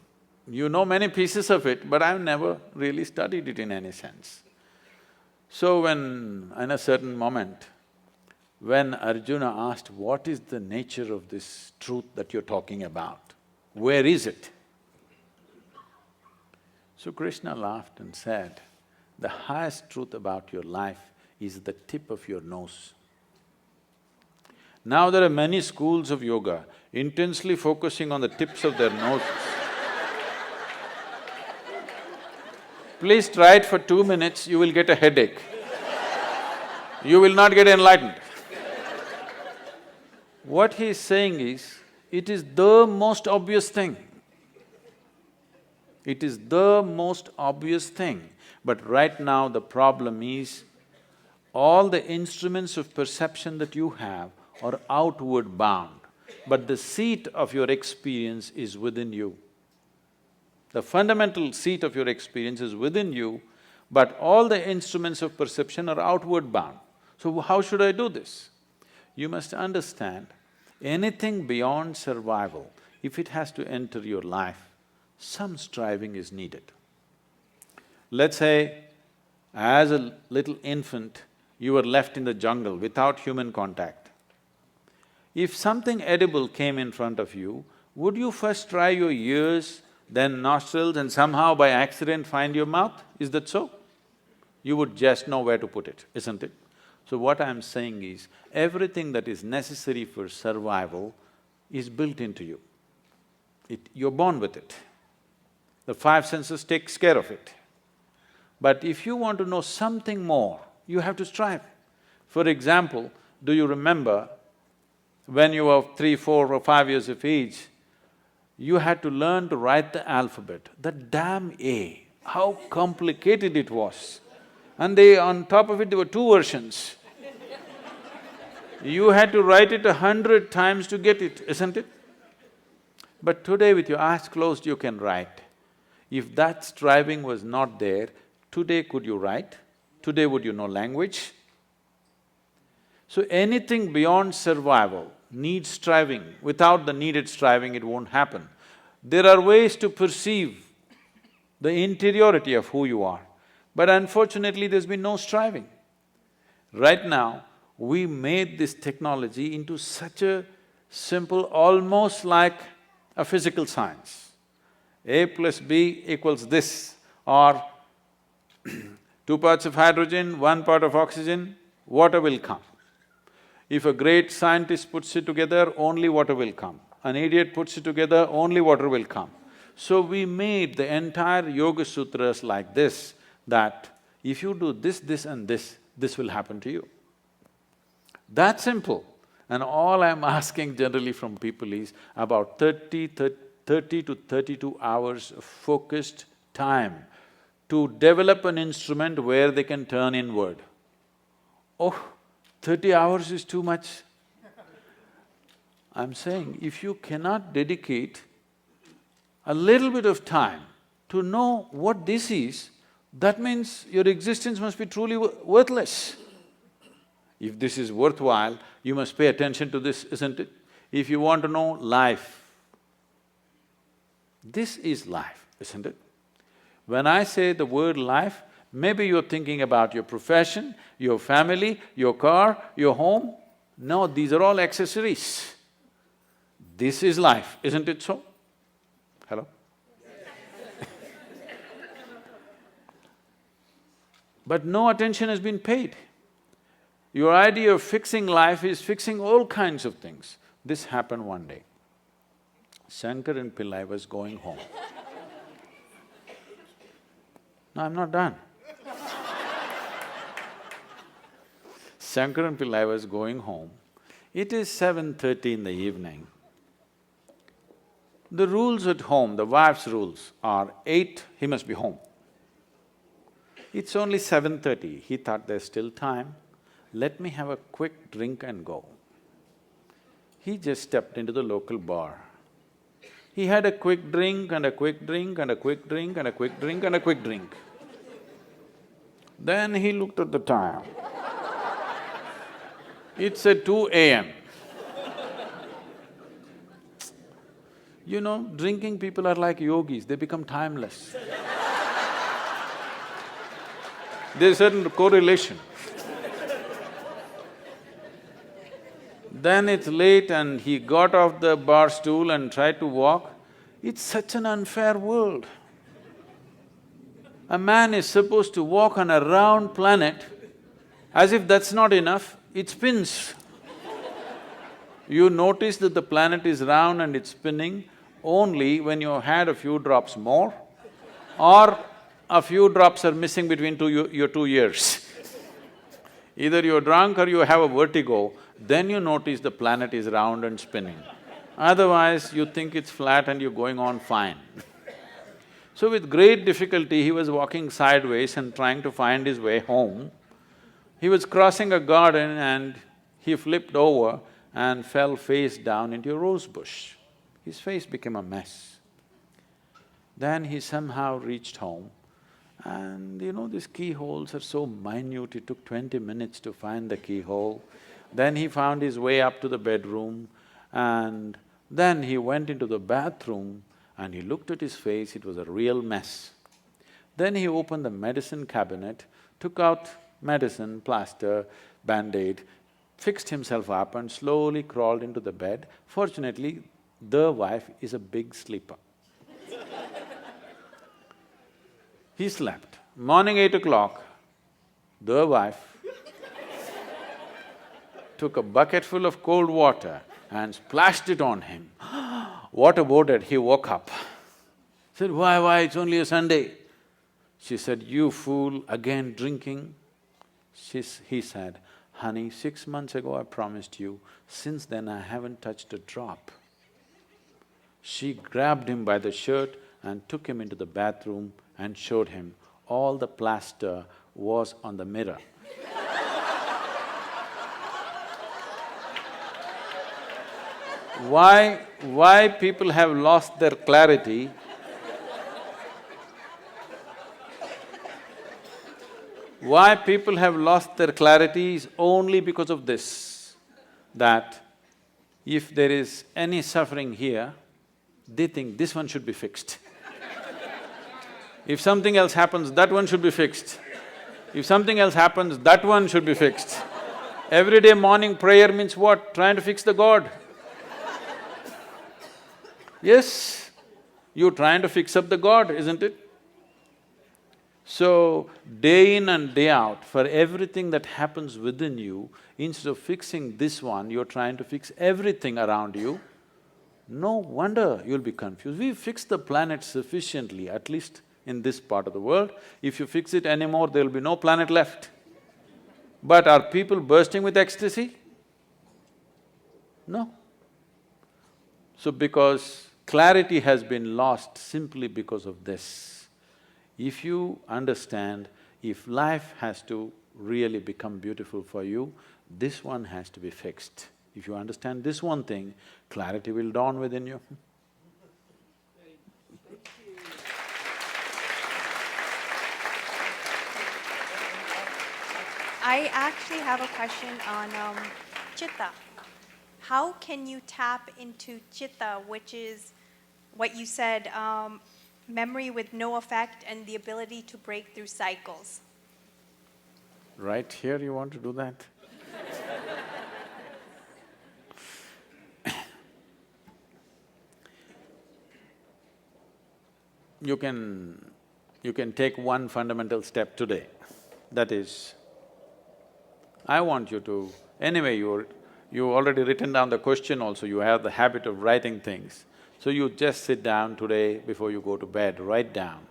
You know many pieces of it, but I've never really studied it in any sense. So when, in a certain moment, when Arjuna asked, what is the nature of this truth that you're talking about? Where is it? So Krishna laughed and said, the highest truth about your life is the tip of your nose. Now there are many schools of yoga intensely focusing on the tips of their noses. Please try it for 2 minutes, you will get a headache. You will not get enlightened. What he is saying is, it is the most obvious thing. It is the most obvious thing. But right now the problem is, all the instruments of perception that you have are outward bound, but the seat of your experience is within you. The fundamental seat of your experience is within you, but all the instruments of perception are outward bound. So how should I do this? You must understand, anything beyond survival, if it has to enter your life, some striving is needed. Let's say, as a little infant, you were left in the jungle without human contact. If something edible came in front of you, would you first try your ears, then nostrils, and somehow by accident find your mouth? Is that so? You would just know where to put it, isn't it? So what I'm saying is, everything that is necessary for survival is built into you. You're born with it. The five senses takes care of it. But if you want to know something more, you have to strive. For example, do you remember when you were 3, 4 or 5 years of age, you had to learn to write the alphabet. That damn A, how complicated it was. And on top of it, there were 2 versions. You had to write it 100 times to get it, isn't it? But today with your eyes closed, you can write. If that striving was not there, today could you write? Today would you know language? So anything beyond survival needs striving. Without the needed striving, it won't happen. There are ways to perceive the interiority of who you are, but unfortunately there's been no striving. Right now, we made this technology into such a simple, almost like a physical science. A plus B equals this, or 2 parts of hydrogen, 1 part of oxygen, water will come. If a great scientist puts it together, only water will come. An idiot puts it together, only water will come. So we made the entire Yoga Sutras like this, that if you do this, this and this will happen to you. That simple. And all I'm asking generally from people is, about 30 30 to 32 hours of focused time to develop an instrument where they can turn inward. Oh, 30 hours is too much. I'm saying, if you cannot dedicate a little bit of time to know what this is, that means your existence must be truly worthless. If this is worthwhile, you must pay attention to this, isn't it? If you want to know life, this is life, isn't it? When I say the word life, maybe you're thinking about your profession, your family, your car, your home. No, these are all accessories. This is life, isn't it so? Hello? But no attention has been paid. Your idea of fixing life is fixing all kinds of things. This happened one day. Shankaran Pillai was going home. No, I'm not done. Shankaran Pillai was going home. It is 7:30 in the evening. The rules at home, the wife's rules are 8, he must be home. It's only 7:30, he thought there's still time, let me have a quick drink and go. He just stepped into the local bar. He had a quick drink and a quick drink and a quick drink and a quick drink and a quick drink. Then he looked at the time. It's at 2 a.m. You know, drinking people are like yogis, they become timeless. There's a certain correlation. Then it's late and he got off the bar stool and tried to walk. It's such an unfair world. A man is supposed to walk on a round planet, as if that's not enough, it spins. You notice that the planet is round and it's spinning only when you had a few drops more or a few drops are missing between your 2 ears. Either you're drunk or you have a vertigo, then you notice the planet is round and spinning. Otherwise, you think it's flat and you're going on fine. So with great difficulty, he was walking sideways and trying to find his way home. He was crossing a garden and he flipped over and fell face down into a rose bush. His face became a mess. Then he somehow reached home and you know, these keyholes are so minute, it took 20 minutes to find the keyhole. Then he found his way up to the bedroom and then he went into the bathroom and he looked at his face, it was a real mess. Then he opened the medicine cabinet, took out medicine, plaster, band-aid, fixed himself up and slowly crawled into the bed. Fortunately, the wife is a big sleeper. He slept. Morning 8 o'clock, the wife took a bucket full of cold water and splashed it on him. Water boarded, he woke up. Said, why, it's only a Sunday. She said, you fool, again drinking? He said, honey, 6 months ago I promised you, since then I haven't touched a drop. She grabbed him by the shirt and took him into the bathroom and showed him all the plaster was on the mirror. Why people have lost their clarity? Why people have lost their clarity is only because of this, that if there is any suffering here, they think this one should be fixed. If something else happens, that one should be fixed. If something else happens, that one should be fixed. Everyday morning prayer means what? Trying to fix the God. Yes, you're trying to fix up the God, isn't it? So, day in and day out, for everything that happens within you, instead of fixing this one, you're trying to fix everything around you. No wonder you'll be confused. We've fixed the planet sufficiently, at least in this part of the world. If you fix it anymore, there'll be no planet left. But are people bursting with ecstasy? No. So because Clarity has been lost simply because of this. If you understand, if life has to really become beautiful for you, this one has to be fixed. If you understand this one thing, clarity will dawn within you. I actually have a question on chitta. How can you tap into chitta, which is what you said, memory with no effect and the ability to break through cycles? Right here you want to do that? You can take one fundamental step today. That is, I want you to… Anyway, you already written down the question also, you have the habit of writing things. So you just sit down today before you go to bed, write down,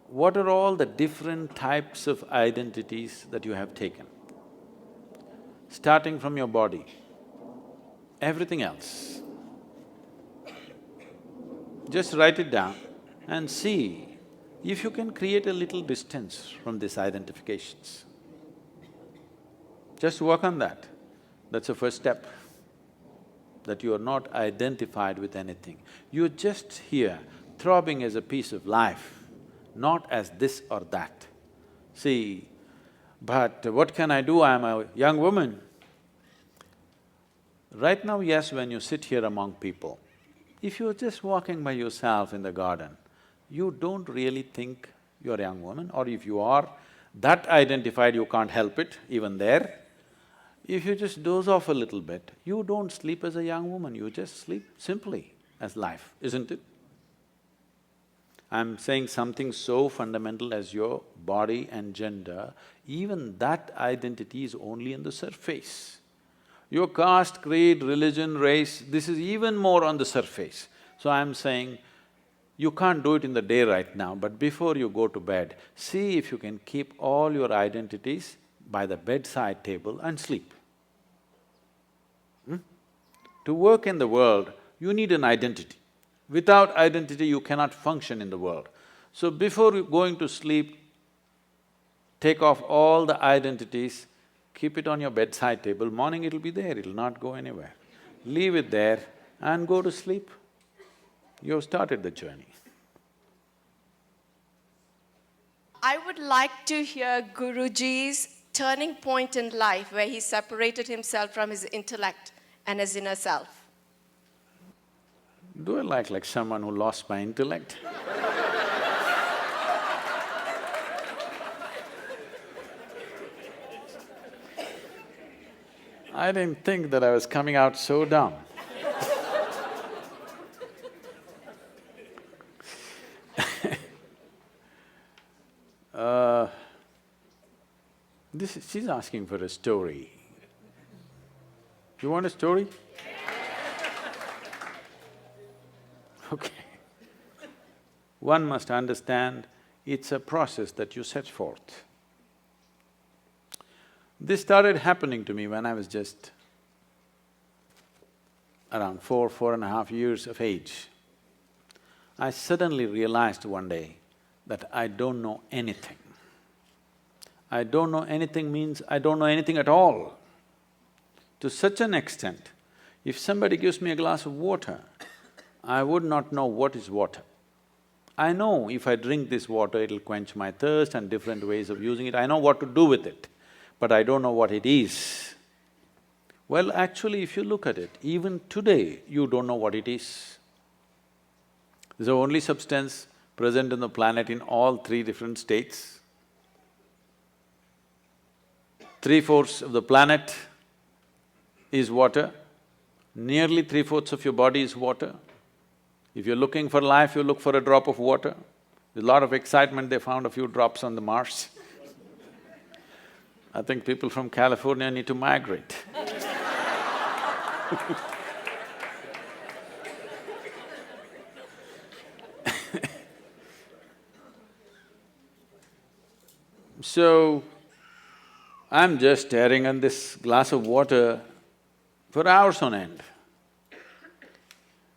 what are all the different types of identities that you have taken? Starting from your body, everything else. Just write it down and see if you can create a little distance from these identifications. Just work on that. That's the first step, that you are not identified with anything. You're just here, throbbing as a piece of life, not as this or that. See, but what can I do? I'm a young woman. Right now, yes, when you sit here among people, if you're just walking by yourself in the garden, you don't really think you're a young woman, or if you are that identified, you can't help it, even there. If you just doze off a little bit, you don't sleep as a young woman, you just sleep simply as life, isn't it? I'm saying something so fundamental as your body and gender, even that identity is only on the surface. Your caste, creed, religion, race, this is even more on the surface. So I'm saying, you can't do it in the day right now, but before you go to bed, see if you can keep all your identities by the bedside table and sleep. To work in the world, you need an identity. Without identity, you cannot function in the world. So before going to sleep, take off all the identities, keep it on your bedside table, morning it'll be there, it'll not go anywhere. Leave it there and go to sleep. You've started the journey. I would like to hear Guruji's turning point in life where he separated himself from his intellect and his inner self. Do I like someone who lost my intellect? I didn't think that I was coming out so dumb. She's asking for a story. You want a story? Okay. One must understand, it's a process that you set forth. This started happening to me when I was just around 4.5 years of age. I suddenly realized one day that I don't know anything. I don't know anything means I don't know anything at all. To such an extent, if somebody gives me a glass of water, I would not know what is water. I know if I drink this water, it'll quench my thirst and different ways of using it, I know what to do with it, but I don't know what it is. Well, actually, if you look at it, even today, you don't know what it is. It's the only substance present on the planet in all three different states. 3/4 of the planet is water, nearly 3/4 of your body is water. If you're looking for life, you look for a drop of water. There's a lot of excitement, they found a few drops on the Mars. I think people from California need to migrate. So, I'm just staring at this glass of water for hours on end.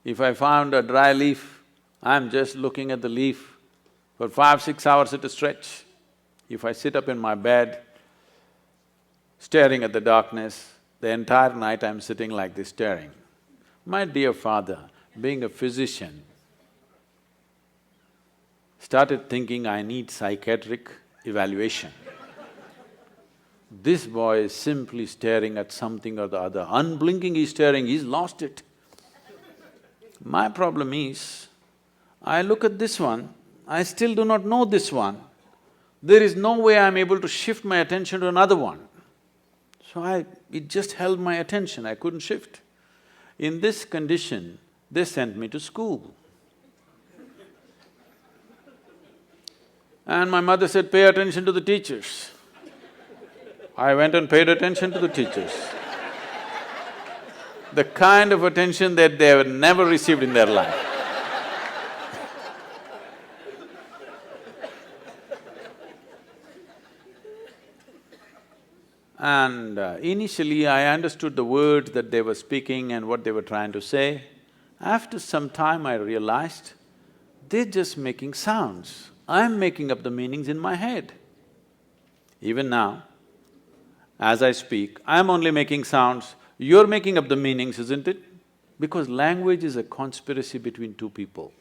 If I found a dry leaf, I'm just looking at the leaf for 5–6 hours at a stretch. If I sit up in my bed, staring at the darkness, the entire night I'm sitting like this staring. My dear father, being a physician, started thinking I need psychiatric evaluation. This boy is simply staring at something or the other, unblinking he's staring, he's lost it. My problem is, I look at this one, I still do not know this one. There is no way I'm able to shift my attention to another one. So it just held my attention, I couldn't shift. In this condition, they sent me to school. And my mother said, pay attention to the teachers. I went and paid attention to the teachers. The kind of attention that they have never received in their life. And initially I understood the words that they were speaking and what they were trying to say. After some time I realized, they're just making sounds. I'm making up the meanings in my head. Even now, as I speak, I'm only making sounds, you're making up the meanings, isn't it? Because language is a conspiracy between two people.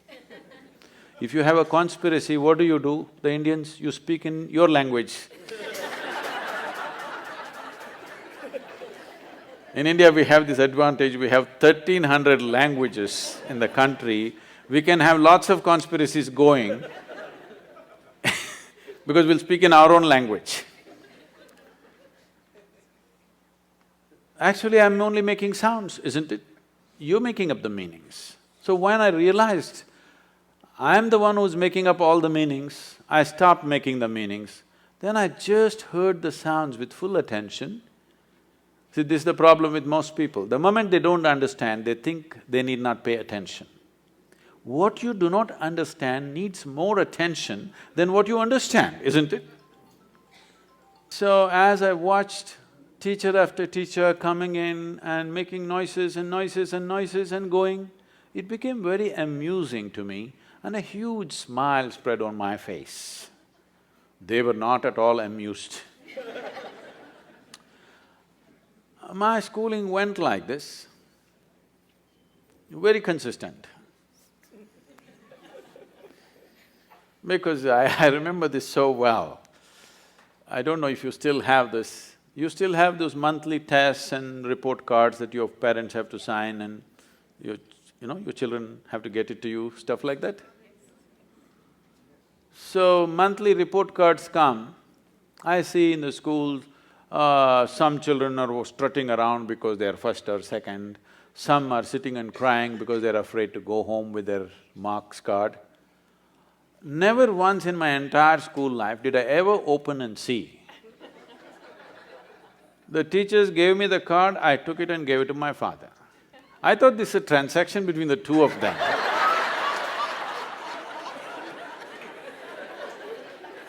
If you have a conspiracy, what do? The Indians, you speak in your language. In India, we have this advantage, we have 1300 languages in the country, we can have lots of conspiracies going because we'll speak in our own language. Actually, I'm only making sounds, isn't it? You're making up the meanings. So when I realized I'm the one who's making up all the meanings, I stopped making the meanings, then I just heard the sounds with full attention. See, this is the problem with most people. The moment they don't understand, they think they need not pay attention. What you do not understand needs more attention than what you understand, isn't it? So as I watched teacher after teacher coming in and making noises and noises and noises and going, it became very amusing to me and a huge smile spread on my face. They were not at all amused. My schooling went like this, very consistent. Because I remember this so well. I don't know if you still have this. You still have those monthly tests and report cards that your parents have to sign and your children have to get it to you, stuff like that? So, monthly report cards come. I see in the school, some children are strutting around because they are first or second. Some are sitting and crying because they're afraid to go home with their marks card. Never once in my entire school life did I ever open and see. The teachers gave me the card, I took it and gave it to my father. I thought this is a transaction between the two of them.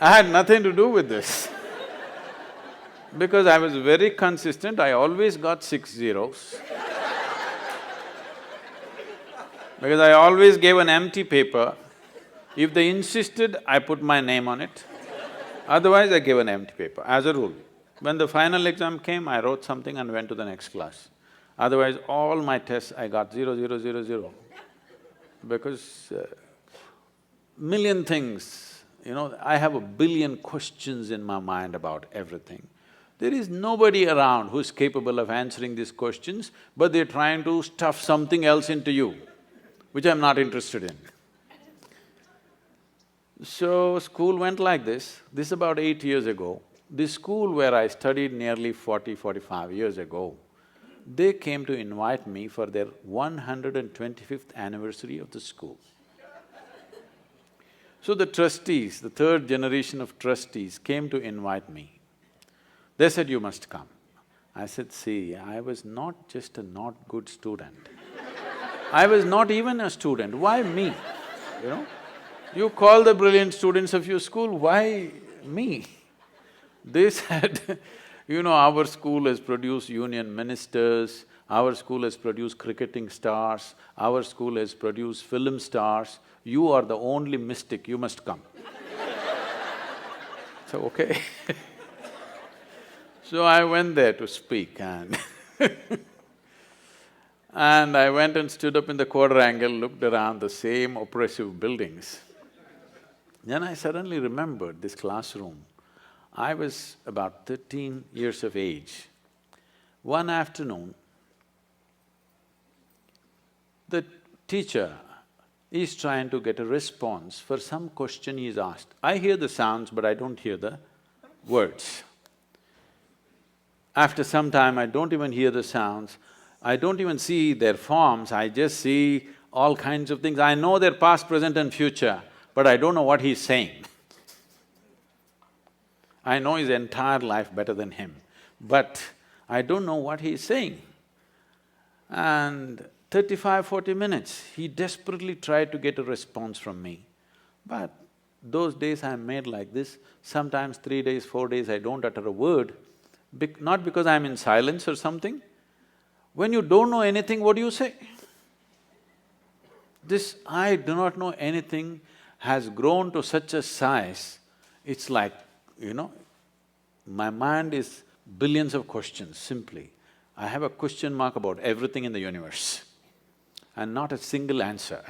I had nothing to do with this. Because I was very consistent, I always got 6 zeros. Because I always gave an empty paper. If they insisted, I put my name on it. Otherwise, I gave an empty paper, as a rule. When the final exam came, I wrote something and went to the next class. Otherwise, all my tests I got 0, 0, 0, 0. Because million things, I have a billion questions in my mind about everything. There is nobody around who's capable of answering these questions, but they're trying to stuff something else into you, which I'm not interested in. So, school went like this. This is about 8 years ago. This school where I studied nearly 45 years ago, they came to invite me for their 125th anniversary of the school. So the trustees, the third generation of trustees came to invite me. They said, you must come. I said, see, I was not just a not good student. I was not even a student, why me, You call the brilliant students of your school, why me? They said, our school has produced union ministers, our school has produced cricketing stars, our school has produced film stars, you are the only mystic, you must come. So, okay. So I went there to speak and and I went and stood up in the quadrangle, looked around the same oppressive buildings. Then I suddenly remembered this classroom. I was about 13 years of age. One afternoon, the teacher is trying to get a response for some question he is asked. I hear the sounds, but I don't hear the words. After some time, I don't even hear the sounds, I don't even see their forms, I just see all kinds of things. I know their past, present and future, but I don't know what he's saying. I know his entire life better than him, but I don't know what he's saying. And 35–40 minutes, he desperately tried to get a response from me. But those days I'm made like this, sometimes 3 days, 4 days I don't utter a word, not because I'm in silence or something. When you don't know anything, what do you say? This I do not know anything has grown to such a size, it's like, my mind is billions of questions, simply. I have a question mark about everything in the universe and not a single answer.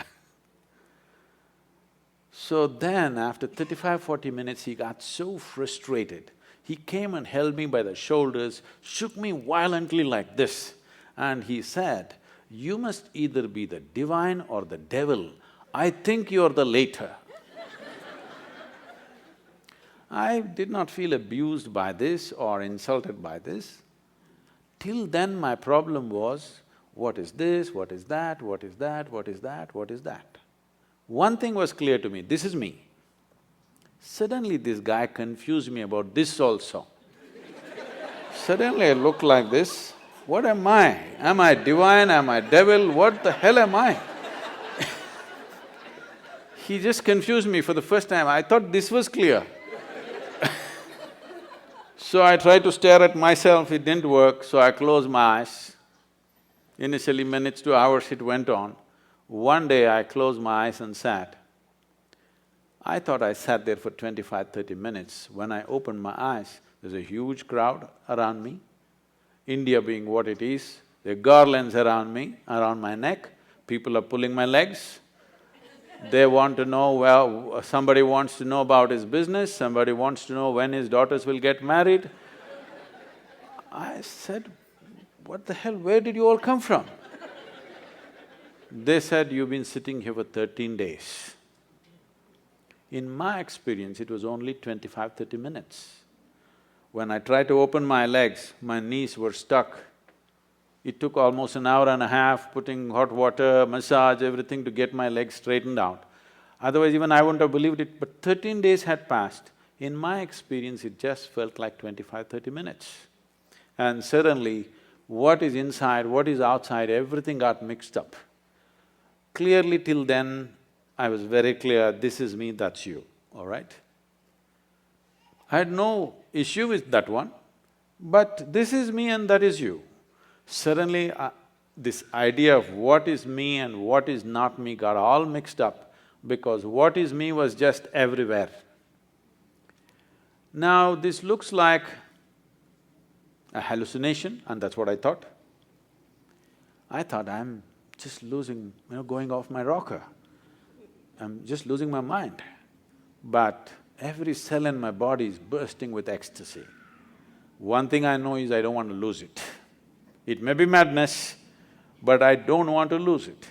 So then, after 35–40 minutes, he got so frustrated. He came and held me by the shoulders, shook me violently like this, and he said, "You must either be the divine or the devil. I think you're the latter." I did not feel abused by this or insulted by this. Till then my problem was, what is this, what is that, what is that, what is that, what is that? One thing was clear to me, this is me. Suddenly this guy confused me about this also. Suddenly I look like this, what am I? Am I divine, am I devil, what the hell am I? He just confused me for the first time, I thought this was clear. So I tried to stare at myself, it didn't work, so I closed my eyes. Initially minutes to hours it went on. One day I closed my eyes and sat. I thought I sat there for 25–30 minutes. When I opened my eyes, there's a huge crowd around me. India being what it is, there are garlands around me, around my neck, people are pulling my legs. They want to know, well, somebody wants to know about his business, somebody wants to know when his daughters will get married. I said, what the hell, where did you all come from? They said, you've been sitting here for 13 days. In my experience, it was only 25–30 minutes. When I tried to open my legs, my knees were stuck. It took almost an hour and a half, putting hot water, massage, everything to get my legs straightened out. Otherwise even I wouldn't have believed it, but 13 days had passed. In my experience, it just felt like 25–30 minutes. And suddenly, what is inside, what is outside, everything got mixed up. Clearly till then, I was very clear, this is me, that's you, all right? I had no issue with that one, but this is me and that is you. Suddenly, this idea of what is me and what is not me got all mixed up because what is me was just everywhere. Now, this looks like a hallucination and that's what I thought. I thought I'm just losing, going off my rocker. I'm just losing my mind. But every cell in my body is bursting with ecstasy. One thing I know is I don't want to lose it. It may be madness, but I don't want to lose it.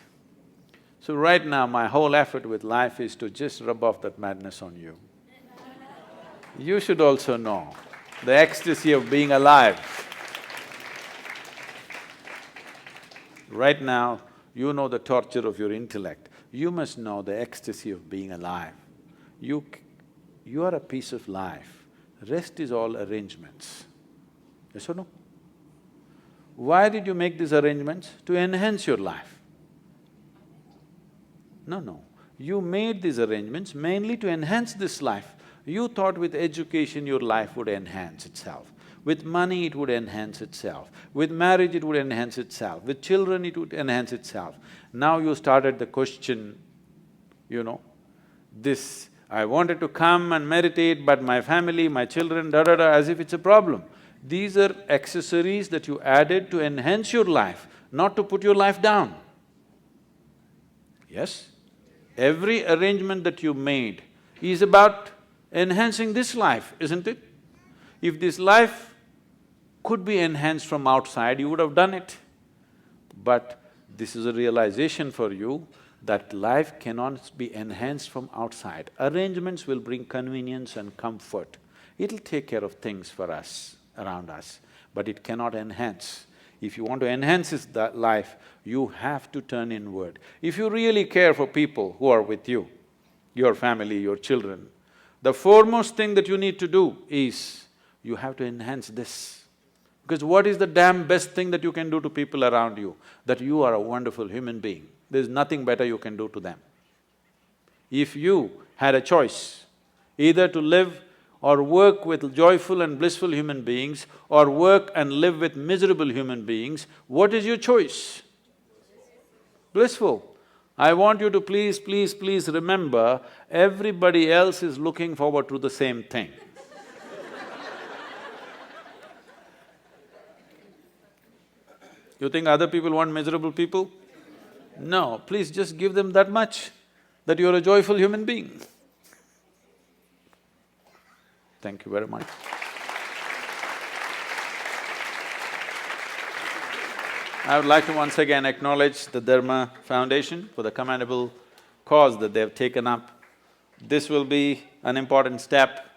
So right now, my whole effort with life is to just rub off that madness on you. You should also know the ecstasy of being alive. Right now, you know the torture of your intellect. You must know the ecstasy of being alive. You are a piece of life. Rest is all arrangements. Yes or no? Why did you make these arrangements? To enhance your life. No. You made these arrangements mainly to enhance this life. You thought with education your life would enhance itself. With money, it would enhance itself. With marriage, it would enhance itself. With children, it would enhance itself. Now you started the question, this, I wanted to come and meditate, but my family, my children, da-da-da, as if it's a problem. These are accessories that you added to enhance your life, not to put your life down. Yes? Every arrangement that you made is about enhancing this life, isn't it? If this life could be enhanced from outside, you would have done it. But this is a realization for you that life cannot be enhanced from outside. Arrangements will bring convenience and comfort. It'll take care of things for us, around us, but it cannot enhance. If you want to enhance that life, you have to turn inward. If you really care for people who are with you, your family, your children, the foremost thing that you need to do is, you have to enhance this. Because what is the damn best thing that you can do to people around you? That you are a wonderful human being. There's nothing better you can do to them. If you had a choice, either to live or work with joyful and blissful human beings, or work and live with miserable human beings, what is your choice? Blissful. I want you to please, please, please remember, everybody else is looking forward to the same thing. You think other people want miserable people? No, please just give them that much, that you're a joyful human being. Thank you very much. I would like to once again acknowledge the Dharma Foundation for the commendable cause that they have taken up. This will be an important step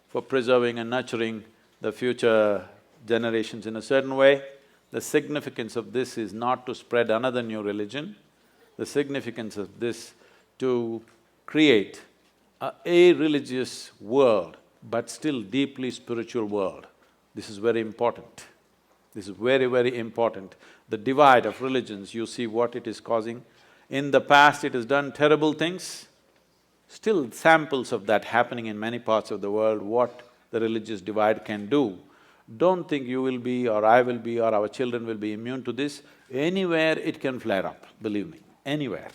for preserving and nurturing the future generations in a certain way. The significance of this is not to spread another new religion. The significance of this to create a religious world, but still deeply spiritual world. This is very important. This is very, very important. The divide of religions, you see what it is causing. In the past, it has done terrible things. Still samples of that happening in many parts of the world, what the religious divide can do. Don't think you will be, or I will be, or our children will be immune to this. Anywhere it can flare up, believe me, anywhere.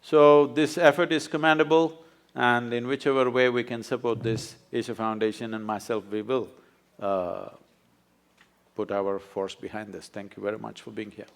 So this effort is commendable, and in whichever way we can support this, Isha Foundation and myself, we will put our force behind this. Thank you very much for being here.